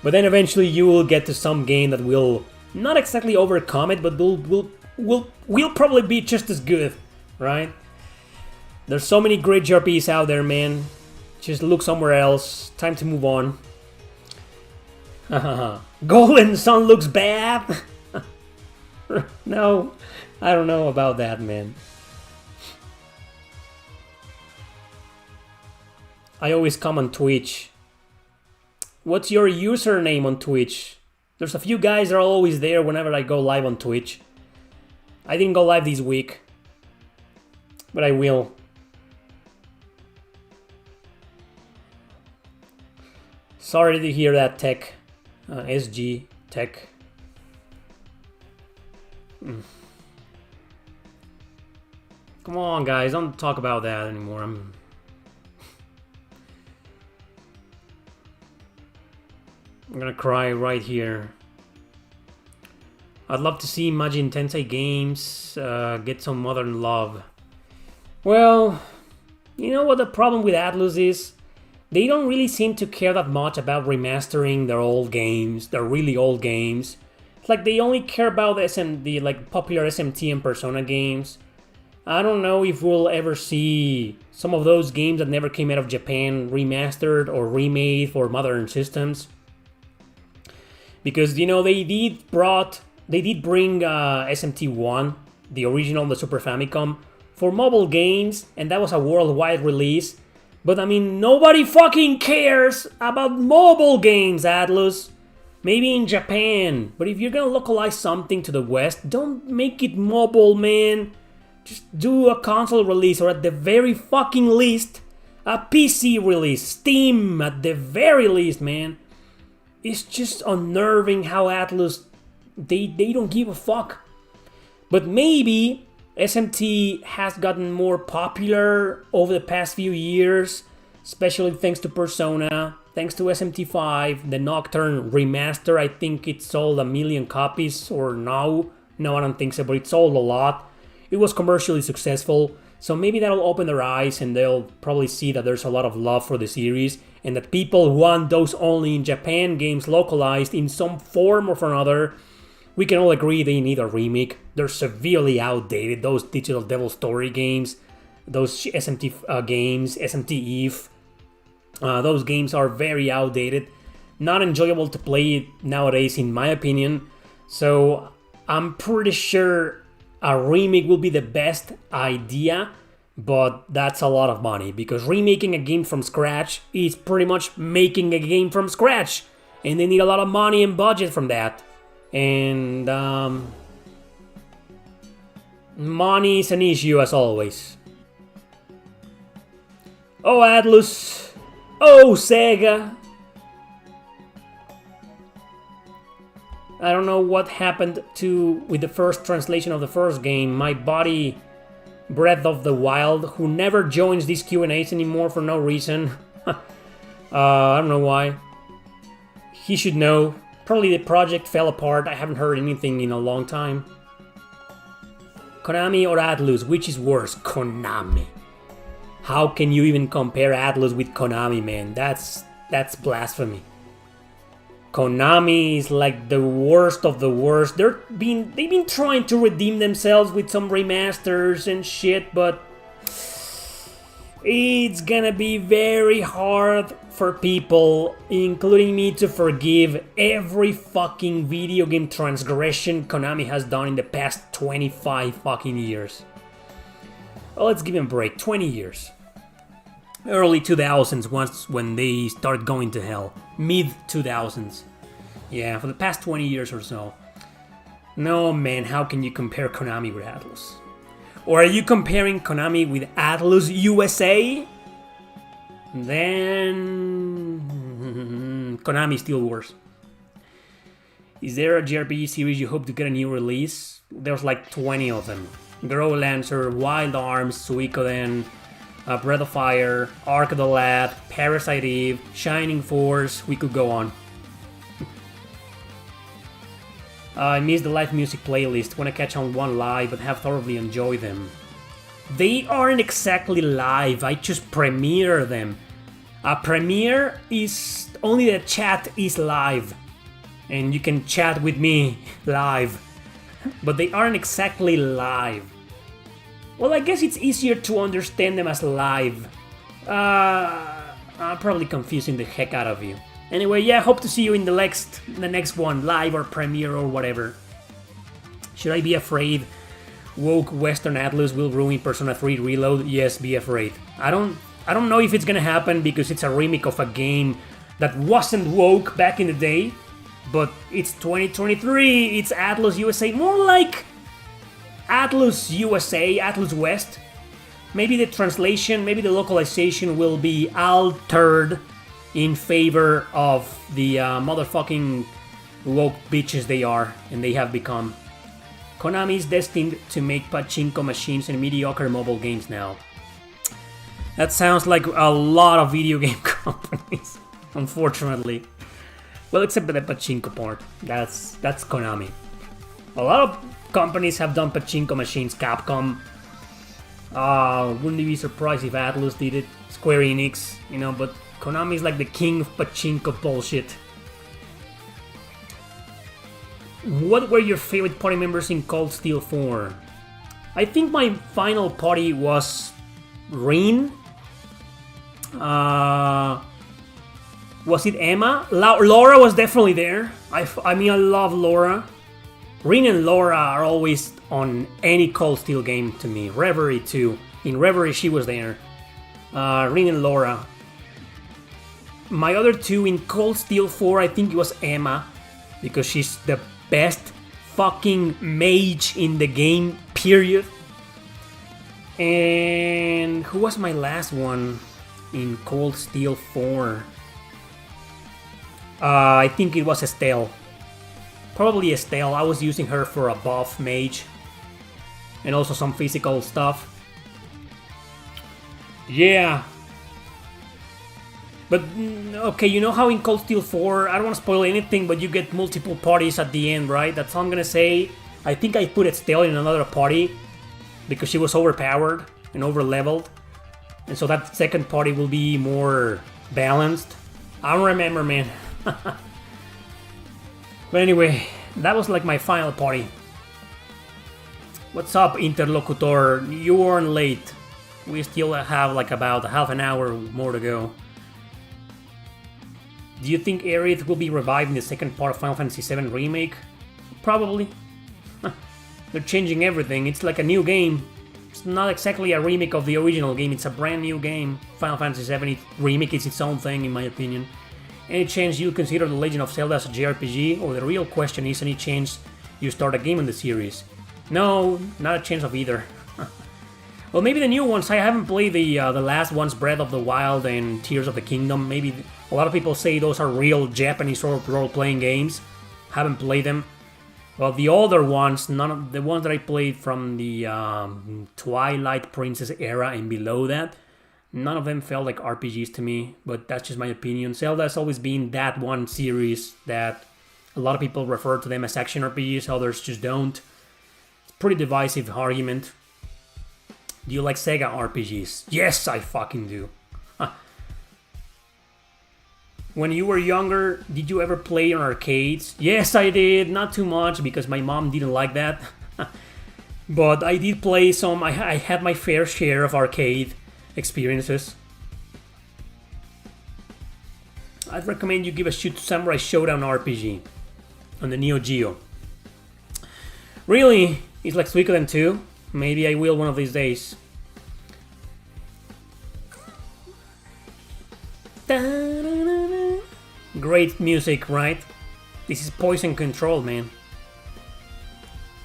[SPEAKER 1] But then eventually you will get to some game that will not exactly overcome it, but will probably be just as good, right? There's so many great JRPGs out there, man. Just look somewhere else. Time to move on. Golden Sun looks bad. No, I don't know about that, man. I always come on Twitch. What's your username on Twitch? There's a few guys that are always there whenever I go live on Twitch. I didn't go live this week, but I will. Sorry to hear that, Tech. SG, Tech. Come on, guys, don't talk about that anymore. I'm gonna cry right here. I'd love to see Majin Tensei games get some modern love. Well, you know what the problem with Atlus is? They don't really seem to care that much about remastering their old games, their really old games. It's like they only care about the like popular SMT and Persona games. I don't know if we'll ever see some of those games that never came out of Japan remastered or remade for modern systems. Because, you know, they did bring SMT1, the original, the Super Famicom, for mobile games, and that was a worldwide release. But I mean, nobody fucking cares about mobile games, Atlus. Maybe in Japan, but if you're gonna localize something to the West, don't make it mobile, man. Just do a console release, or at the very fucking least, a PC release. Steam, at the very least, man. It's just unnerving how Atlus, they don't give a fuck. But maybe SMT has gotten more popular over the past few years, especially thanks to Persona, thanks to SMT5, the Nocturne remaster. I think it sold 1 million copies, or no, I don't think so, but it sold a lot. It was commercially successful, so maybe that'll open their eyes and they'll probably see that there's a lot of love for the series and that people want those only in Japan games localized in some form or another. We can all agree they need a remake. They're severely outdated, those Digital Devil Story games, those SMT games, SMT Eve. Those games are very outdated, not enjoyable to play nowadays in my opinion. So I'm pretty sure a remake will be the best idea, but that's a lot of money, because remaking a game from scratch is pretty much making a game from scratch, and they need a lot of money and budget from that. And money is an issue as always. Oh, Atlus. Oh, Sega. I don't know what happened with the first translation of the first game. My buddy, Breath of the Wild, who never joins these Q&As anymore for no reason. I don't know why. He should know. Probably the project fell apart. I haven't heard anything in a long time. Konami or Atlus, which is worse? Konami. How can you even compare Atlus with Konami, man? That's blasphemy. Konami is like the worst of the worst. They've been trying to redeem themselves with some remasters and shit, but it's gonna be very hard for people, including me, to forgive every fucking video game transgression Konami has done in the past 25 fucking years. Well, let's give them a break. 20 years. Early 2000s, when they start going to hell. Mid 2000s. Yeah, for the past 20 years or so. No, man, how can you compare Konami with Atlus? Or are you comparing Konami with Atlus USA? Then Konami is still worse. Is there a JRPG series you hope to get a new release? There's like 20 of them. Girl Lancer, Wild Arms, Suikoden, Breath of Fire, Ark of the Lad, Parasite Eve, Shining Force, we could go on. I missed the live music playlist. Want to catch on one live but have thoroughly enjoyed them. They aren't exactly live, I just premiere them. A premiere is only the chat is live. And you can chat with me live. But they aren't exactly live. Well, I guess it's easier to understand them as live. I'm probably confusing the heck out of you. Anyway, yeah, hope to see you in the next one, live or premiere or whatever. Should I be afraid woke Western Atlus will ruin Persona 3 Reload? Yes, be afraid. I don't know if it's gonna happen because it's a remake of a game that wasn't woke back in the day. But it's 2023, it's Atlus USA, more like Atlus USA, Atlus West. Maybe the translation, maybe the localization will be altered in favor of the motherfucking woke bitches they are and they have become. Konami is destined to make pachinko machines and mediocre mobile games now. That sounds like a lot of video game companies, unfortunately. Well, except for the pachinko part. That's Konami. A lot of companies have done pachinko machines. Capcom. Wouldn't be surprised if Atlus did it. Square Enix, you know, but Konami is like the king of pachinko bullshit. What were your favorite party members in Cold Steel 4? I think my final party was Rin. Was it Emma? Laura was definitely there. I mean, I love Laura. Rin and Laura are always on any Cold Steel game to me. Reverie too. In Reverie she was there. Rin and Laura. My other two in Cold Steel 4, I think it was Emma. Because she's the best fucking mage in the game, period. And who was my last one in Cold Steel 4? I think it was Estelle. Probably Estelle. I was using her for a buff mage. And also some physical stuff. Yeah. But, okay, you know how in Cold Steel 4, I don't want to spoil anything, but you get multiple parties at the end, right? That's all I'm gonna say. I think I put Estelle in another party because she was overpowered and over-leveled. And so that second party will be more balanced. I don't remember, man. But anyway, that was like my final party. What's up, Interlocutor? You weren't late. We still have like about half an hour more to go. Do you think Erick will be revived in the second part of Final Fantasy VII Remake? Probably. They're changing everything. It's like a new game. It's not exactly a remake of the original game. It's a brand new game. Final Fantasy VII Remake is its own thing, in my opinion. Any chance you consider The Legend of Zelda as a JRPG? Or the real question is, any chance you start a game in the series? No, not a chance of either. Well, maybe the new ones. I haven't played the last ones, Breath of the Wild and Tears of the Kingdom. Maybe a lot of people say those are real Japanese sort of role-playing games. Haven't played them. Well, the older ones, none of the ones that I played from the Twilight Princess era and below that, none of them felt like RPGs to me. But that's just my opinion. Zelda has always been that one series that a lot of people refer to them as action RPGs. Others just don't. It's a pretty divisive argument. Do you like Sega RPGs? Yes, I fucking do. When you were younger, did you ever play on arcades? Yes, I did. Not too much because my mom didn't like that. But I did play some. I had my fair share of arcade experiences. I'd recommend you give a shoot to Samurai Showdown RPG on the Neo Geo. Really? It's like Suikoden 2? Maybe I will one of these days. Great music, right? This is Poison Control, man.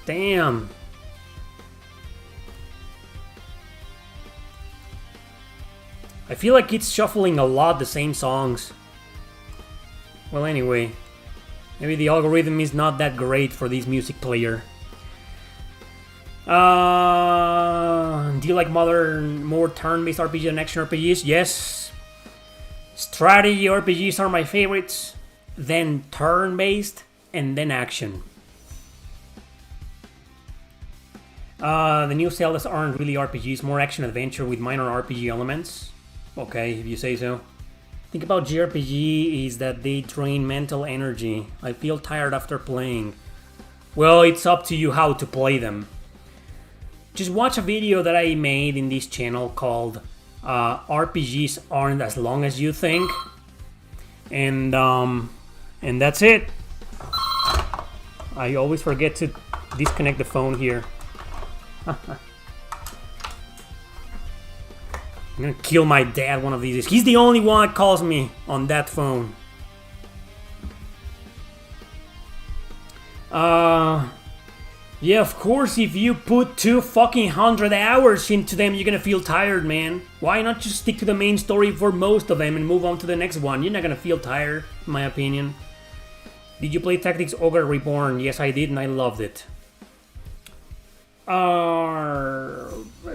[SPEAKER 1] Damn. I feel like it's shuffling a lot the same songs. Well, anyway. Maybe the algorithm is not that great for this music player. Do you like more turn-based RPG than action RPGs? Yes. Strategy RPGs are my favorites. Then turn-based, and then action. The new Zeldas aren't really RPGs, more action-adventure with minor RPG elements. Okay, if you say so. Think about JRPG is that they drain mental energy. I feel tired after playing. Well, it's up to you how to play them. Just watch a video that I made in this channel called RPGs Aren't As Long As You Think. And that's it. I always forget to disconnect the phone here. I'm gonna kill my dad one of these days. He's the only one that calls me on that phone. Yeah, of course, if you put 2 fucking 100 hours into them, you're gonna feel tired, man. Why not just stick to the main story for most of them and move on to the next one? You're not gonna feel tired, in my opinion. Did you play Tactics Ogre Reborn? Yes, I did, and I loved it.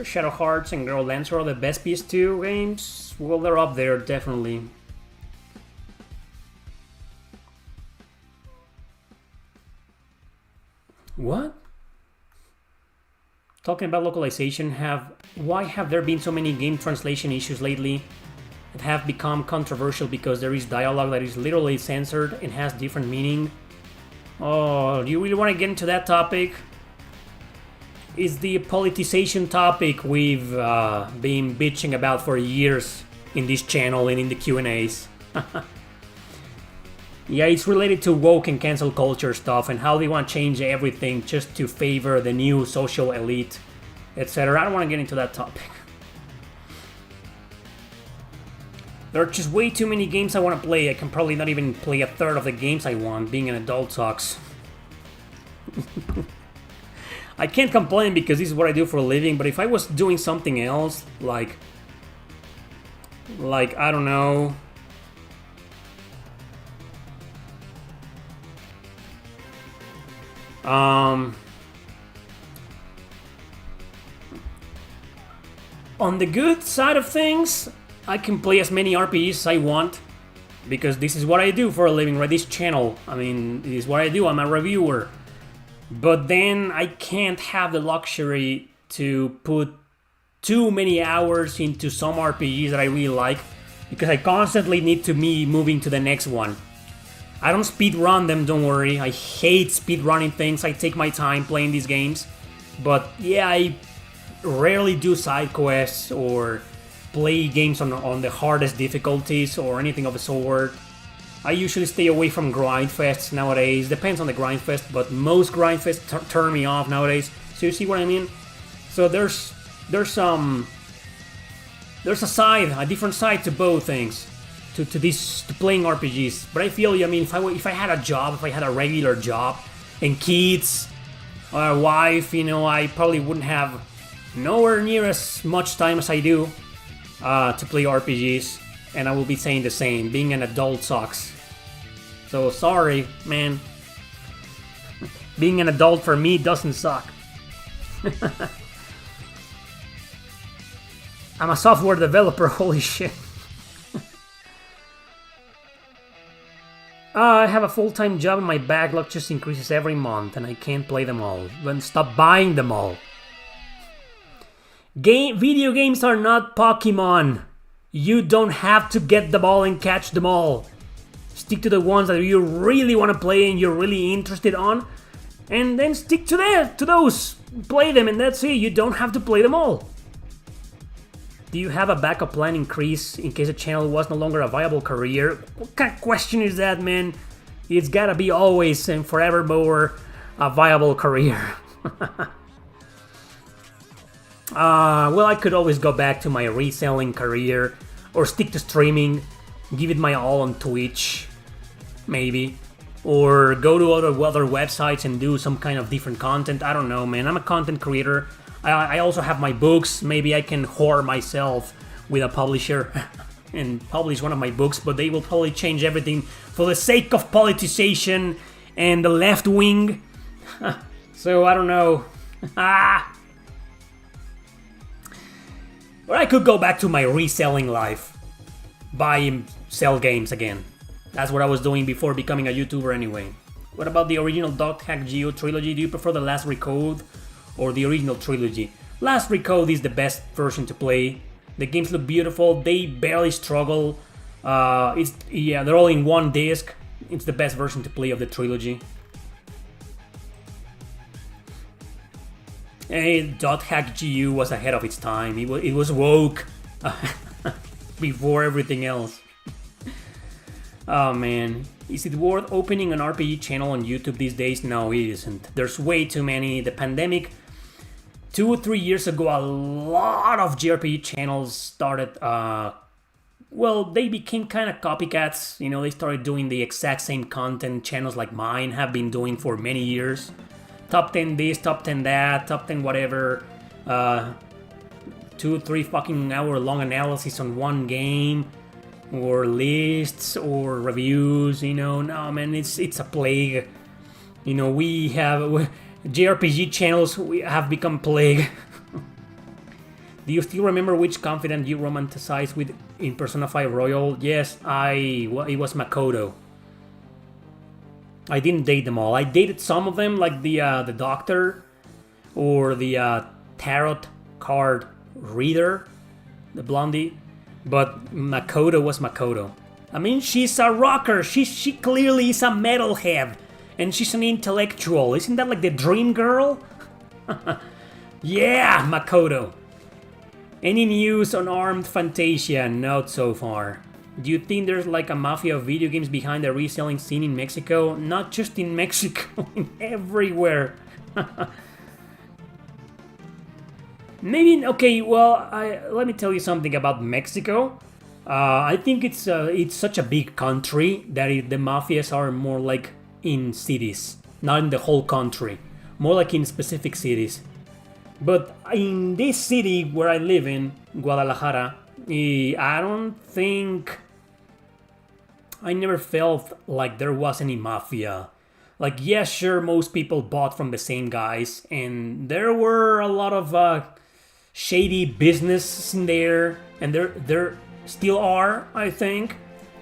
[SPEAKER 1] Shadow Hearts and Girl Dancer are the best PS2 games? Well, they're up there, definitely. What? Talking about localization, why have there been so many game translation issues lately that have become controversial because there is dialogue that is literally censored and has different meaning? Oh, do you really want to get into that topic? It's the politicization topic we've been bitching about for years in this channel and in the Q&As. Yeah, it's related to woke and cancel culture stuff and how they want to change everything just to favor the new social elite, etc. I don't want to get into that topic. There are just way too many games I want to play. I can probably not even play a third of the games I want. Being an adult sucks. I can't complain because this is what I do for a living, but if I was doing something else, like I don't know, on the good side of things, I can play as many RPGs as I want because this is what I do for a living, right? This channel, I mean, this is what I do. I'm a reviewer. But then I can't have the luxury to put too many hours into some RPGs that I really like because I constantly need to be moving to the next one. I don't speedrun them, don't worry. I hate speedrunning things. I take my time playing these games. But yeah, I rarely do side quests or play games on the hardest difficulties or anything of the sort. I usually stay away from grindfests nowadays. Depends on the grindfest, but most grindfests turn me off nowadays. So you see what I mean? So there's a different side to both things, to playing RPGs. But I feel, I mean, if I had a job, if I had a regular job and kids or a wife, you know, I probably wouldn't have nowhere near as much time as I do to play RPGs. And I will be saying the same. Being an adult sucks. So sorry, man. Being an adult for me doesn't suck. I'm a software developer, holy shit. I have a full-time job and my backlog just increases every month and I can't play them all. Then stop buying them all. Video games are not Pokemon. You don't have to get them all and catch them all. Stick to the ones that you really want to play and you're really interested on, and then stick to those. Play them and that's it. You don't have to play them all. Do you have a backup plan increase in case the channel was no longer a viable career? What kind of question is that, man? It's gotta be always and forevermore a viable career. Well, I could always go back to my reselling career or stick to streaming, give it my all on Twitch, maybe. Or go to other websites and do some kind of different content. I don't know, man. I'm a content creator. I also have my books. Maybe I can whore myself with a publisher and publish one of my books, but they will probably change everything for the sake of politicization and the left wing. So I don't know. Or I could go back to my reselling life. Buy and sell games again. That's what I was doing before becoming a YouTuber anyway. What about the original Dot Hack Geo trilogy? Do you prefer the Last Recode or the original trilogy? Last Recode is the best version to play. The games look beautiful. They barely struggle. They're all in one disc. It's the best version to play of the trilogy. Dot Hack GU was ahead of its time. It was woke before everything else. Oh man, is it worth opening an RPG channel on YouTube these days? No, it isn't. There's way too many. The pandemic, 2 or 3 years ago, a lot of JRPG channels started. Well, they became kind of copycats. They started doing the exact same content channels like mine have been doing for many years. top 10 this, top 10 that, top 10 whatever. 2-3 fucking hour long analysis on one game, or lists, or reviews. You know, no man, it's a plague. You know, we have JRPG channels. We have become plague. Do you still remember which confidant you romanticized with in Persona 5 Royal? Yes, it was Makoto. I didn't date them all. I dated some of them, like the doctor, or the tarot card reader, the blondie. But Makoto was Makoto. I mean, she's a rocker. She clearly is a metalhead, and she's an intellectual. Isn't that like the dream girl? Yeah, Makoto. Any news on Armed Fantasia? Not so far. Do you think there's like a mafia of video games behind the reselling scene in Mexico? Not just in Mexico, everywhere. Maybe, okay, well, let me tell you something about Mexico. I think it's such a big country that the mafias are more like in cities, not in the whole country. More like in specific cities. But in this city where I live in, Guadalajara, I don't think... I never felt like there was any mafia. Like, yeah, sure, most people bought from the same guys, and there were a lot of shady business in there, and there still are, I think.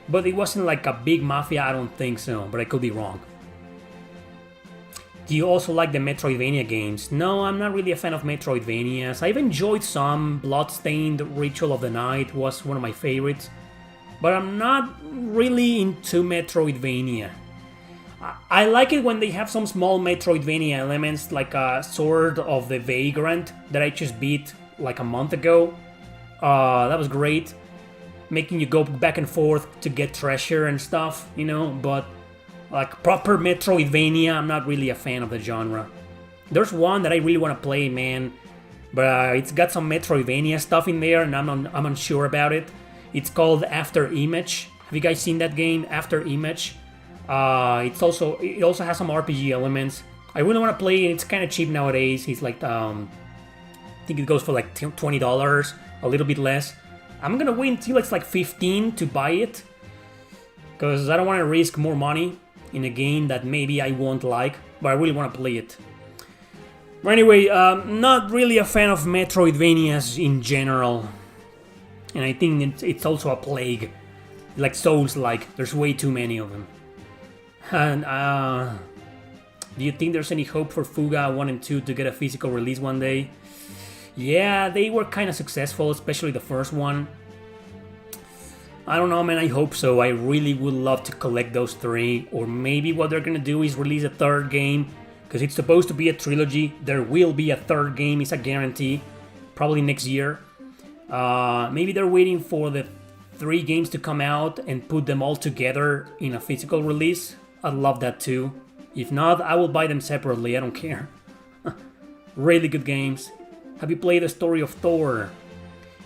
[SPEAKER 1] But it wasn't like a big mafia, I don't think so, but I could be wrong. Do you also like the Metroidvania games? No, I'm not really a fan of Metroidvanias. I've enjoyed some. Bloodstained Ritual of the Night was one of my favorites. But I'm not really into Metroidvania. I like it when they have some small Metroidvania elements, like a Sword of the Vagrant that I just beat like a month ago. That was great. Making you go back and forth to get treasure and stuff, you know, but... like proper Metroidvania, I'm not really a fan of the genre. There's one that I really want to play, man, but it's got some Metroidvania stuff in there, and I'm unsure about it. It's called After Image. Have you guys seen that game, After Image? It also has some RPG elements. I really want to play it. It's kind of cheap nowadays. It's like I think it goes for like $20, a little bit less. I'm gonna wait until it's like $15 to buy it, because I don't want to risk more money in a game that maybe I won't like, but I really want to play it. But anyway, not really a fan of Metroidvanias in general. And I think it's also a plague. Like Souls-like, there's way too many of them. And, do you think there's any hope for Fuga 1 and 2 to get a physical release one day? Yeah, they were kind of successful, especially the first one. I don't know, man, I hope so. I really would love to collect those 3. Or maybe what they're gonna do is release a 3rd game, because it's supposed to be a trilogy. There will be a 3rd game, it's a guarantee. Probably next year. Maybe they're waiting for the 3 games to come out and put them all together in a physical release. I'd love that too. If not, I will buy them separately, I don't care. Really good games. Have you played the story of Thor?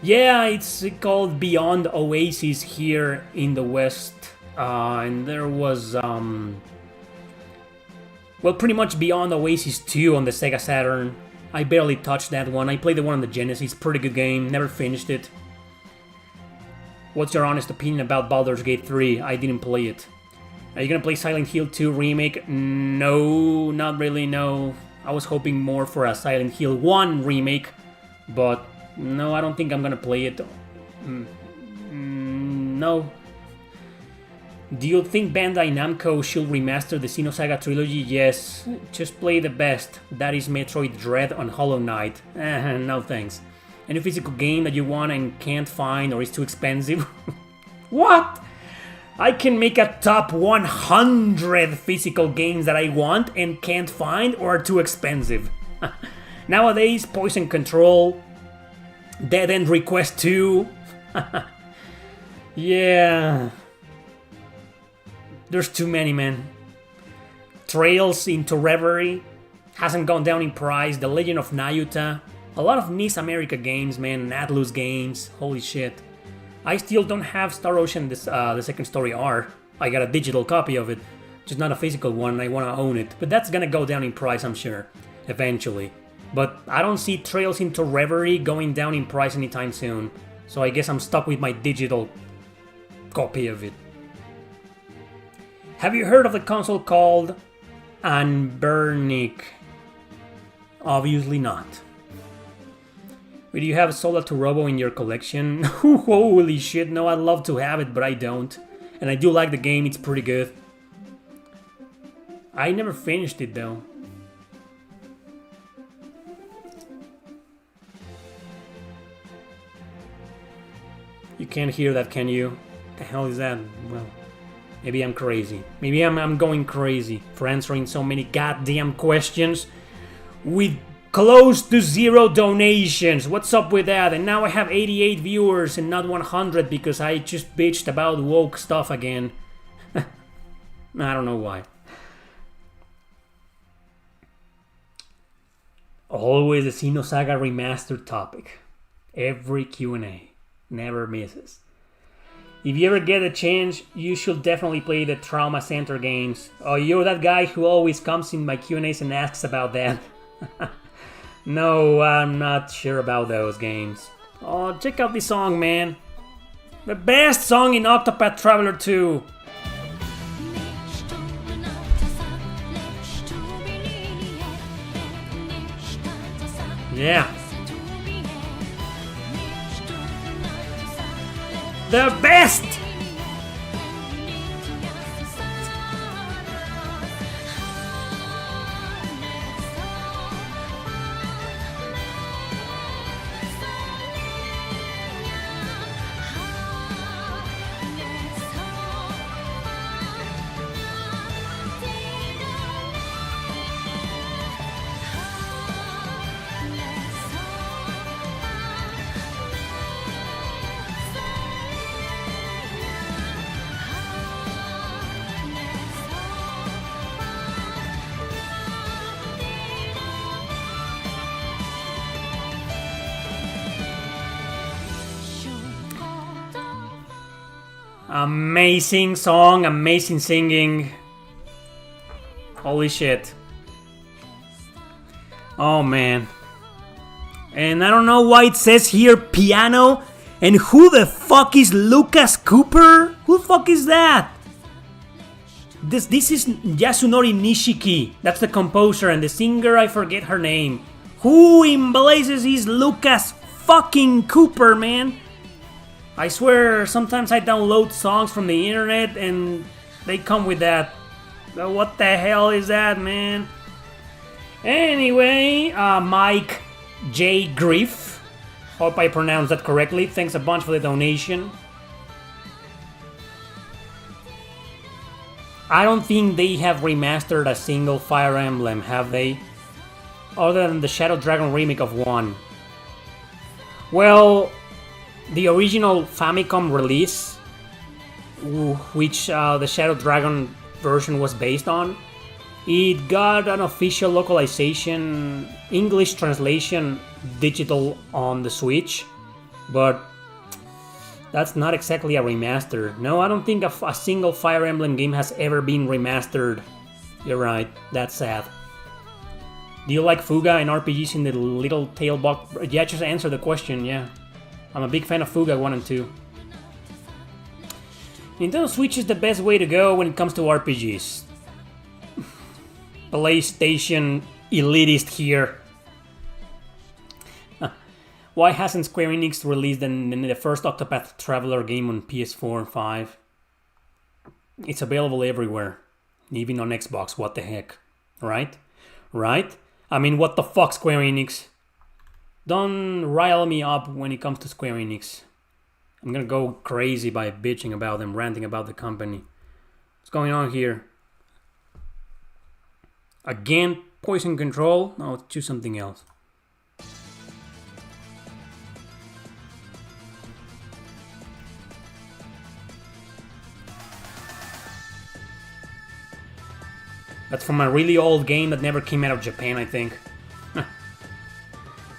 [SPEAKER 1] Yeah, it's called Beyond Oasis here in the West. And there was, well, pretty much Beyond Oasis 2 on the Sega Saturn. I barely touched that one. I played the one on the Genesis. Pretty good game. Never finished it. What's your honest opinion about Baldur's Gate 3? I didn't play it. Are you gonna play Silent Hill 2 Remake? No, not really, no. I was hoping more for a Silent Hill 1 Remake, but no, I don't think I'm gonna play it. No. Do you think Bandai Namco should remaster the Xenosaga trilogy? Yes. Just play the best. That is Metroid Dread on Hollow Knight. No thanks. Any physical game that you want and can't find or is too expensive? What? I can make a top 100 physical games that I want and can't find or are too expensive. Nowadays, Poison Control, Dead End Request 2. Yeah. There's too many, man. Trails into Reverie hasn't gone down in price. The Legend of Nayuta. A lot of NIS America games, man. Atlus games. Holy shit. I still don't have Star Ocean, the second story R. I got a digital copy of it. Just not a physical one, I want to own it. But that's gonna go down in price, I'm sure, eventually. But I don't see Trails into Reverie going down in price anytime soon. So I guess I'm stuck with my digital copy of it. Have you heard of the console called Anbernic? Obviously not. But do you have Sola to Robo in your collection? Holy shit, no, I'd love to have it, but I don't. And I do like the game, it's pretty good. I never finished it though. You can't hear that, can you? The hell is that? Well, maybe I'm crazy. Maybe I'm going crazy for answering so many goddamn questions with close to 0 donations. What's up with that? And now I have 88 viewers and not 100 because I just bitched about woke stuff again. I don't know why. Always the Xenosaga Remastered topic. Every Q&A. Never misses. If you ever get a chance, you should definitely play the Trauma Center games. Oh, you're that guy who always comes in my Q&As and asks about that. No, I'm not sure about those games. Oh, check out this song, man. The best song in Octopath Traveler 2. Yeah. The best! Amazing song, amazing singing. Holy shit. Oh man. And I don't know why it says here piano. And who the fuck is Lucas Cooper? Who the fuck is that? This is Yasunori Nishiki. That's the composer, and the singer, I forget her name. Who in blazes is Lucas fucking Cooper, man? I swear, sometimes I download songs from the internet and they come with that. What the hell is that, man? Anyway, Mike J. Griff. Hope I pronounced that correctly. Thanks a bunch for the donation. I don't think they have remastered a single Fire Emblem, have they? Other than the Shadow Dragon remake of 1. Well, the original Famicom release, which the Shadow Dragon version was based on, it got an official localization, English translation, digital on the Switch, but that's not exactly a remaster. No, I don't think a single Fire Emblem game has ever been remastered. You're right, that's sad. Do you like Fuga and RPGs in the little tail box? Yeah, just answer the question, yeah. I'm a big fan of Fuga 1 and 2. Nintendo Switch is the best way to go when it comes to RPGs. PlayStation elitist here. Why hasn't Square Enix released the first Octopath Traveler game on PS4 and 5? It's available everywhere. Even on Xbox, what the heck. Right? Right? I mean, what the fuck, Square Enix? Don't rile me up when it comes to Square Enix. I'm gonna go crazy by bitching about them, ranting about the company. What's going on here? Again, poison control? No, let's choose something else. That's from a really old game that never came out of Japan, I think.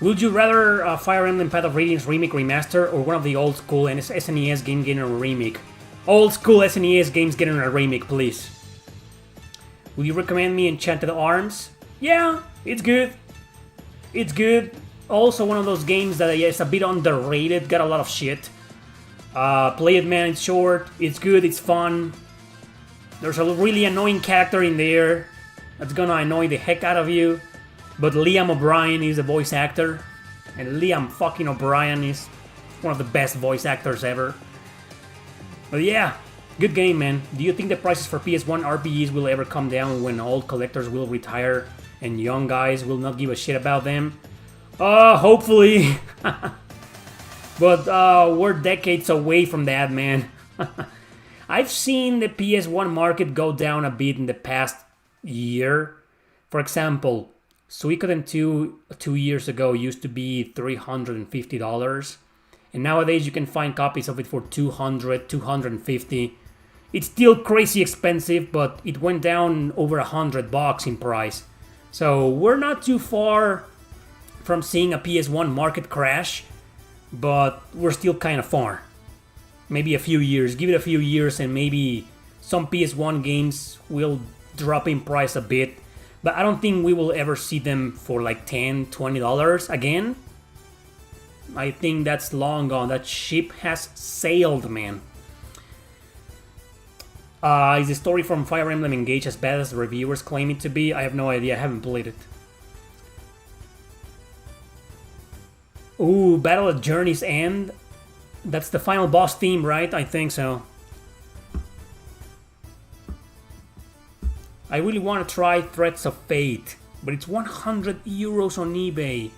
[SPEAKER 1] Would you rather Fire Emblem Path of Radiance Remake Remaster or one of the old school SNES games getting a remake? Old school SNES games getting a remake, please. Would you recommend me Enchanted Arms? Yeah, it's good. It's good. Also one of those games that is a bit underrated, got a lot of shit. Play it, man, it's short, it's good, it's fun. There's a really annoying character in there that's gonna annoy the heck out of you. But Liam O'Brien is the voice actor. And Liam fucking O'Brien is one of the best voice actors ever. But yeah, good game, man. Do you think the prices for PS1 RPGs will ever come down when old collectors will retire and young guys will not give a shit about them? Hopefully. But we're decades away from that, man. I've seen the PS1 market go down a bit in the past year. For example, Suikoden 2 years ago used to be $350. And nowadays you can find copies of it for $200, $250. It's still crazy expensive, but it went down over $100 in price. So we're not too far from seeing a PS1 market crash, but we're still kind of far. Maybe a few years. Give it a few years and maybe some PS1 games will drop in price a bit. But I don't think we will ever see them for like $10, $20 again. I think that's long gone. That ship has sailed, man. Is the story from Fire Emblem Engage as bad as the reviewers claim it to be? I have no idea. I haven't played it. Ooh, Battle at Journey's End. That's the final boss theme, right? I think so. I really want to try Threads of Fate, but it's 100 euros on eBay.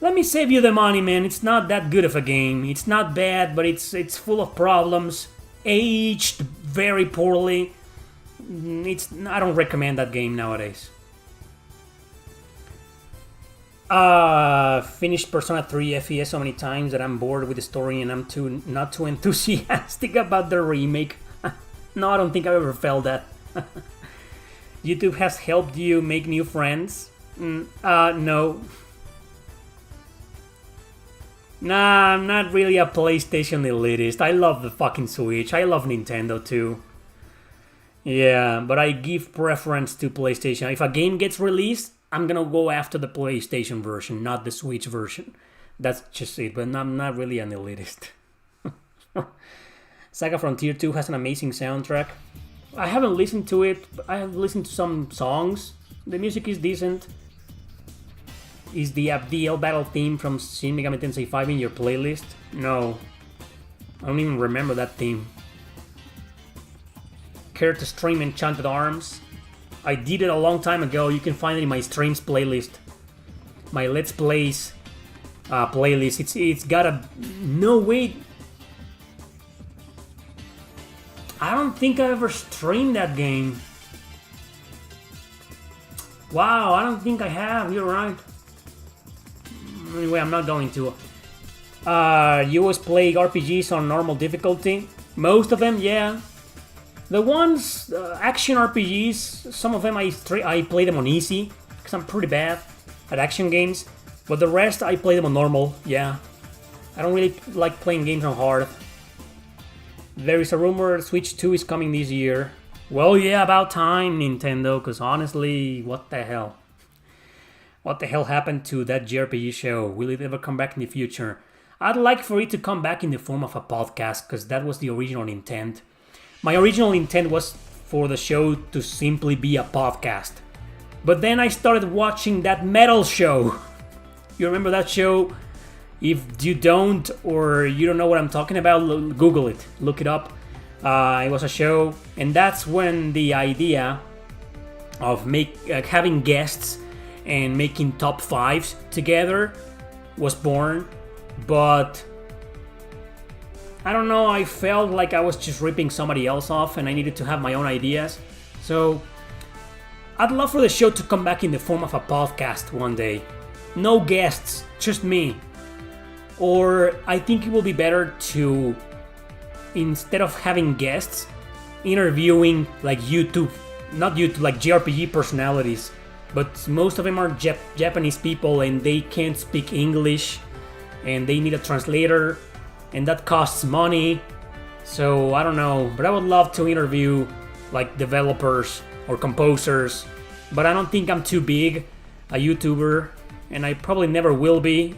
[SPEAKER 1] Let me save you the money, man. It's not that good of a game. It's not bad, but it's full of problems. Aged very poorly. I don't recommend that game nowadays. Finished Persona 3 FES so many times that I'm bored with the story and I'm not too enthusiastic about the remake. No, I don't think I've ever felt that. YouTube has helped you make new friends? No. Nah, I'm not really a PlayStation elitist. I love the fucking Switch. I love Nintendo too. Yeah, but I give preference to PlayStation. If a game gets released, I'm gonna go after the PlayStation version, not the Switch version. That's just it, but I'm not really an elitist. Saga Frontier 2 has an amazing soundtrack. I haven't listened to it, but I have listened to some songs. The music is decent. Is the Abdiel battle theme from Shin Megami Tensei 5 in your playlist? No. I don't even remember that theme. Care to stream Enchanted Arms? I did it a long time ago. You can find it in my streams playlist. My Let's Plays playlist. It's got a... No, wait. I don't think I ever streamed that game. Wow, I don't think I have. You're right. Anyway, I'm not going to. You always play RPGs on normal difficulty? Most of them, yeah. The ones, action RPGs, some of them I play them on easy, because I'm pretty bad at action games. But the rest, I play them on normal, yeah. I don't really like playing games on hard. There is a rumor Switch 2 is coming this year. Well, yeah, about time, Nintendo, because honestly, what the hell? What the hell happened to that JRPG show? Will it ever come back in the future? I'd like for it to come back in the form of a podcast, because that was the original intent. My original intent was for the show to simply be a podcast. But then I started watching that metal show. You remember that show? If you don't, or you don't know what I'm talking about, Google it. Look it up. It was a show, and that's when the idea of having guests and making top 5s together was born. But I don't know, I felt like I was just ripping somebody else off and I needed to have my own ideas. So I'd love for the show to come back in the form of a podcast one day. No guests, just me. Or I think it will be better to, instead of having guests, interviewing like not YouTube, like JRPG personalities. But most of them are Japanese people and they can't speak English and they need a translator and that costs money. So I don't know, but I would love to interview like developers or composers, but I don't think I'm too big a YouTuber, and I probably never will be,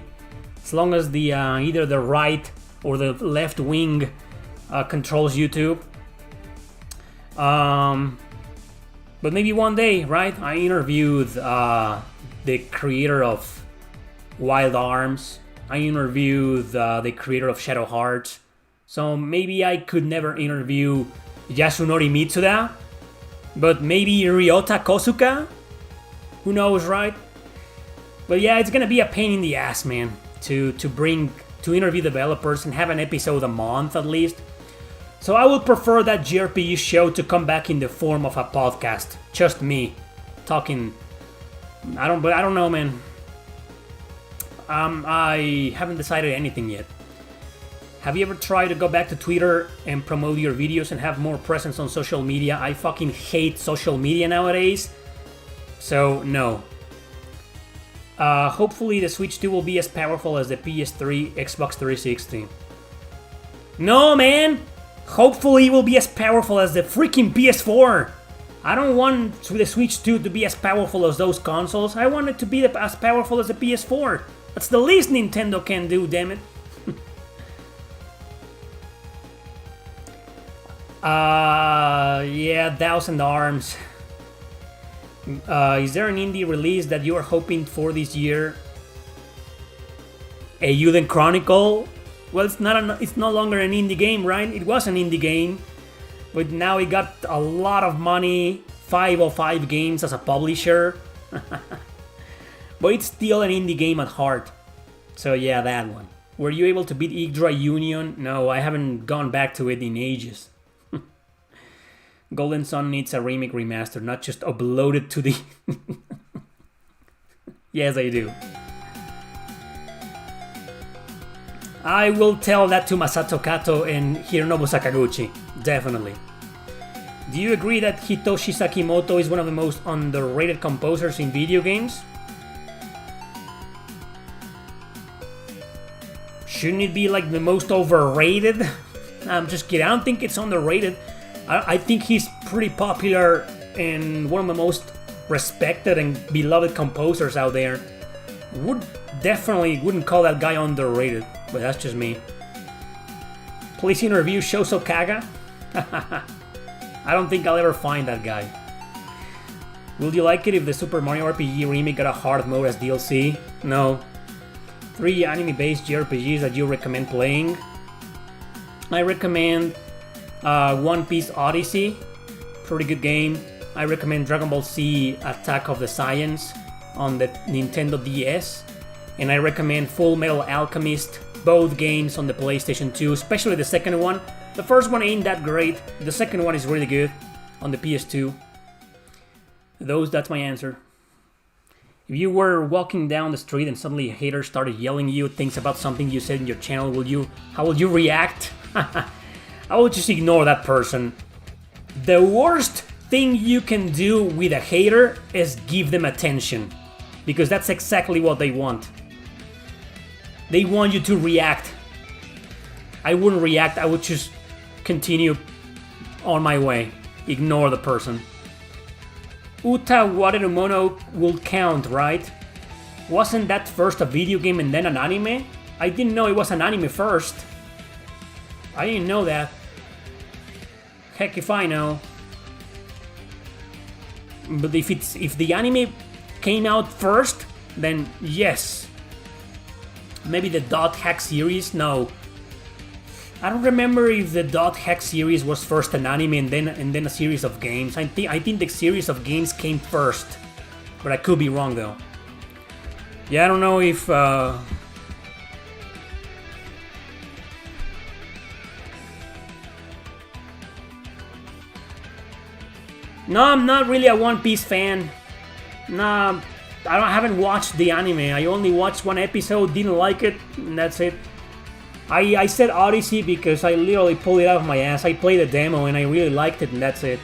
[SPEAKER 1] as long as the either the right or the left wing controls YouTube. But maybe one day, right? I interviewed the creator of Wild Arms. I interviewed the creator of Shadow Hearts. So maybe I could never interview Yasunori Mitsuda, but maybe Ryota Kosuka? Who knows, right? But yeah, it's gonna be a pain in the ass, man, to interview developers and have an episode a month at least. So I would prefer that JRPG show to come back in the form of a podcast. Just me talking. I don't know, man. I haven't decided anything yet. Have you ever tried to go back to Twitter and promote your videos and have more presence on social media? I fucking hate social media nowadays. So, no. Hopefully the Switch 2 will be as powerful as the PS3, Xbox 360. No, man! Hopefully it will be as powerful as the freaking PS4! I don't want the Switch 2 to be as powerful as those consoles. I want it to be as powerful as the PS4. That's the least Nintendo can do, damn it. Yeah, Thousand Arms. Is there an indie release that you are hoping for this year? A Euden Chronicle? Well, it's no longer an indie game, right? It was an indie game, but now it got a lot of money, 505 Games as a publisher. But it's still an indie game at heart. So yeah, that one. Were you able to beat Yggdra Union? No, I haven't gone back to it in ages. Golden Sun needs a remake remaster, not just uploaded to the... Yes, I do. I will tell that to Masato Kato and Hironobu Sakaguchi. Definitely. Do you agree that Hitoshi Sakimoto is one of the most underrated composers in video games? Shouldn't it be like the most overrated? I'm just kidding. I don't think it's underrated. I think he's pretty popular and one of the most respected and beloved composers out there. Definitely wouldn't call that guy underrated, but that's just me. Please interview Shoso Kaga? I don't think I'll ever find that guy. Would you like it if the Super Mario RPG remake got a hard mode as DLC? No. 3 anime-based JRPGs that you recommend playing? I recommend One Piece Odyssey, pretty good game. I recommend Dragon Ball Z Attack of the Science on the Nintendo DS. And I recommend Full Metal Alchemist, both games on the PlayStation 2, especially the second one. The first one ain't that great, the second one is really good on the PS2. That's my answer. If you were walking down the street and suddenly a hater started yelling you things about something you said in your channel, how would you react? I would just ignore that person. The worst thing you can do with a hater is give them attention, because that's exactly what they want. They want you to react. I wouldn't react, I would just continue on my way. Ignore the person. Uta Waterumono will count, right? Wasn't that first a video game and then an anime? I didn't know it was an anime first. I didn't know that. Heck if I know. But if the anime came out first, then yes. Maybe the Dot Hack series? No. I don't remember if the Dot Hack series was first an anime and then a series of games. I think the series of games came first, but I could be wrong though. Yeah, I don't know if No, I'm not really a One Piece fan. Nah, I haven't watched the anime. I only watched one episode, didn't like it, and that's it. I said Odyssey because I literally pulled it out of my ass. I played the demo and I really liked it, and that's it.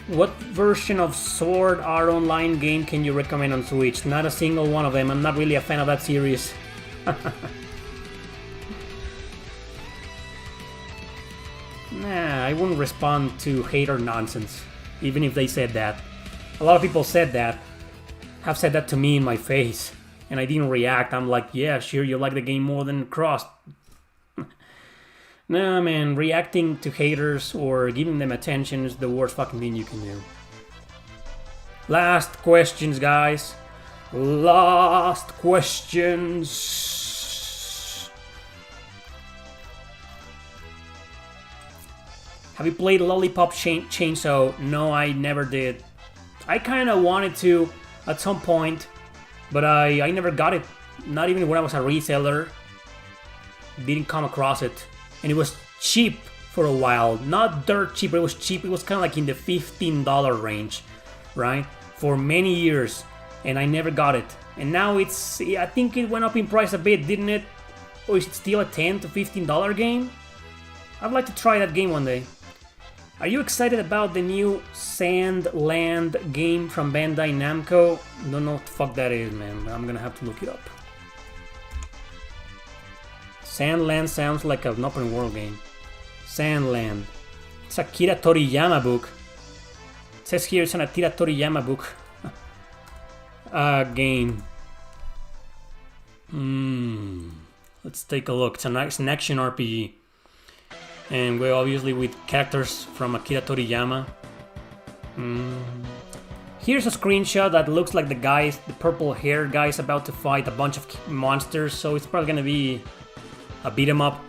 [SPEAKER 1] What version of Sword Art Online game can you recommend on Switch? Not a single one of them. I'm not really a fan of that series. Nah, I wouldn't respond to hater nonsense, even if they said that. A lot of people said that, have said that to me in my face, and I didn't react. I'm like, yeah, sure, you like the game more than Cross. Nah, man, reacting to haters or giving them attention is the worst fucking thing you can do. Last questions, guys. Last questions. Have you played Lollipop Chainsaw? No, I never did. I kind of wanted to at some point, but I never got it. Not even when I was a reseller. Didn't come across it. And it was cheap for a while. Not dirt cheap, but it was cheap. It was kind of like in the $15 range, right? For many years. And I never got it. And now it's, I think it went up in price a bit, didn't it? Or is it still a $10 to $15 game? I'd like to try that game one day. Are you excited about the new Sandland game from Bandai Namco? Don't know what the fuck that is, man. I'm gonna have to look it up. Sandland sounds like an open world game. Sandland. It's a Akira Toriyama book. It says here it's an Akira Toriyama book. Game. Let's take a look. It's an action RPG. And we're obviously with characters from Akira Toriyama. Here's a screenshot that looks like the purple hair guy is about to fight a bunch of monsters. So it's probably gonna be a beat 'em up.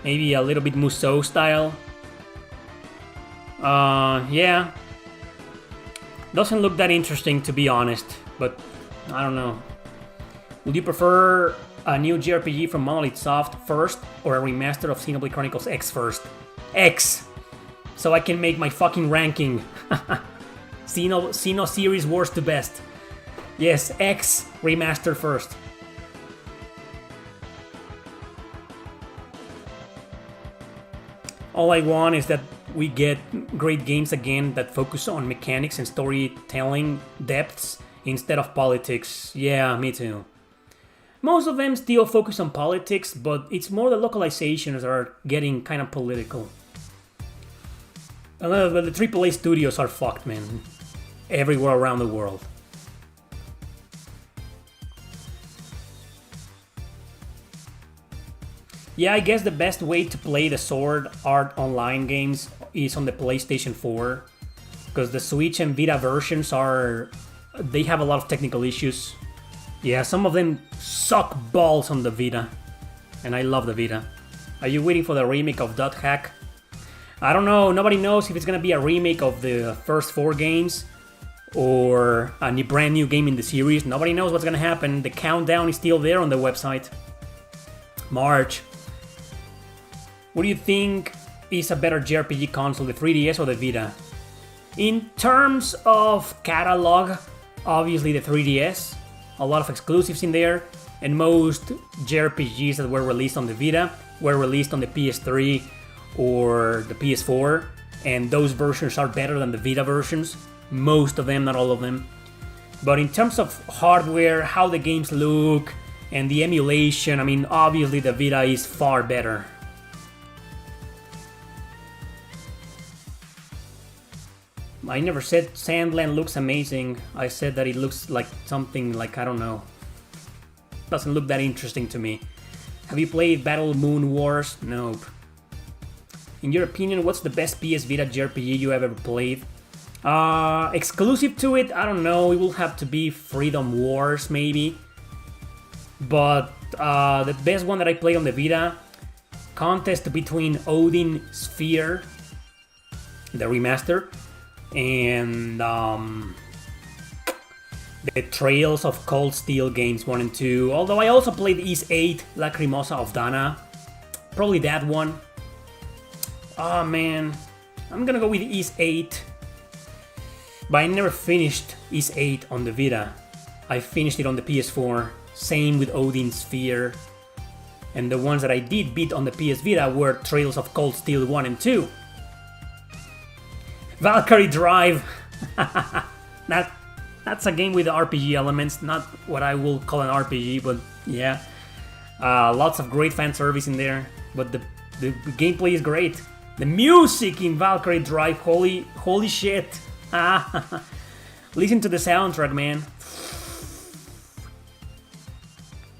[SPEAKER 1] Maybe a little bit Musou style. Yeah. Doesn't look that interesting, to be honest. But I don't know. Would you prefer a new JRPG from Monolith Soft first, or a remaster of Xenoblade Chronicles X first? X! So I can make my fucking ranking. Xeno series worst to best. Yes, X remaster first. All I want is that we get great games again that focus on mechanics and storytelling depths instead of politics. Yeah, me too. Most of them still focus on politics, but it's more the localizations that are getting kind of political. But the AAA studios are fucked, man. Everywhere around the world. Yeah, I guess the best way to play the Sword Art Online games is on the PlayStation 4. Because the Switch and Vita versions they have a lot of technical issues. Yeah, some of them suck balls on the Vita. And I love the Vita. Are you waiting for the remake of Dot Hack? I don't know, nobody knows if it's gonna be a remake of the first 4 games or a brand new game in the series. Nobody knows what's gonna happen. The countdown is still there on the website. March. What do you think is a better JRPG console, the 3DS or the Vita? In terms of catalog, obviously the 3DS. A lot of exclusives in there, and most JRPGs that were released on the Vita were released on the PS3 or the PS4, and those versions are better than the Vita versions. Most of them, not all of them. But in terms of hardware, how the games look, and the emulation, I mean, obviously the Vita is far better. I never said Sandland looks amazing. I said that it looks like something like, I don't know. Doesn't look that interesting to me. Have you played Battle Moon Wars? Nope. In your opinion, what's the best PS Vita JRPG you have ever played? Exclusive to it? I don't know. It will have to be Freedom Wars, maybe. But the best one that I played on the Vita, contest between Odin Sphere, the remaster, and the Trails of Cold Steel games 1 and 2. Although I also played Ys 8, Lacrimosa of Dana. Probably that one. Oh man, I'm gonna go with Ys 8. But I never finished Ys 8 on the Vita. I finished it on the PS4. Same with Odin Sphere. And the ones that I did beat on the PS Vita were Trails of Cold Steel 1 and 2. Valkyrie Drive. That's a game with RPG elements, not what I will call an RPG, but yeah. Lots of great fan service in there, but the gameplay is great. The music in Valkyrie Drive, holy shit. Listen to the soundtrack, man.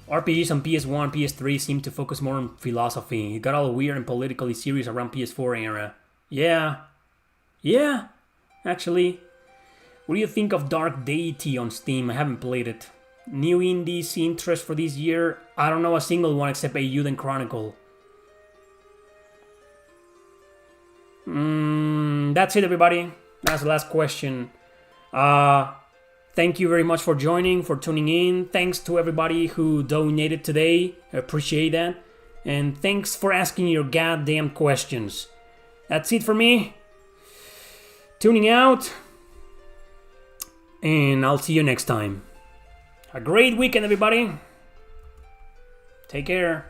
[SPEAKER 1] RPGs on PS1 and PS3 seem to focus more on philosophy. It got all weird and politically serious around PS4 era. Yeah, actually. What do you think of Dark Deity on Steam? I haven't played it. New indies interest for this year? I don't know a single one except Eiyuden Chronicle. That's it, everybody. That's the last question. Thank you very much for joining, for tuning in. Thanks to everybody who donated today. I appreciate that. And thanks for asking your goddamn questions. That's it for me. Tuning out. And I'll see you next time. A great weekend, everybody. Take care.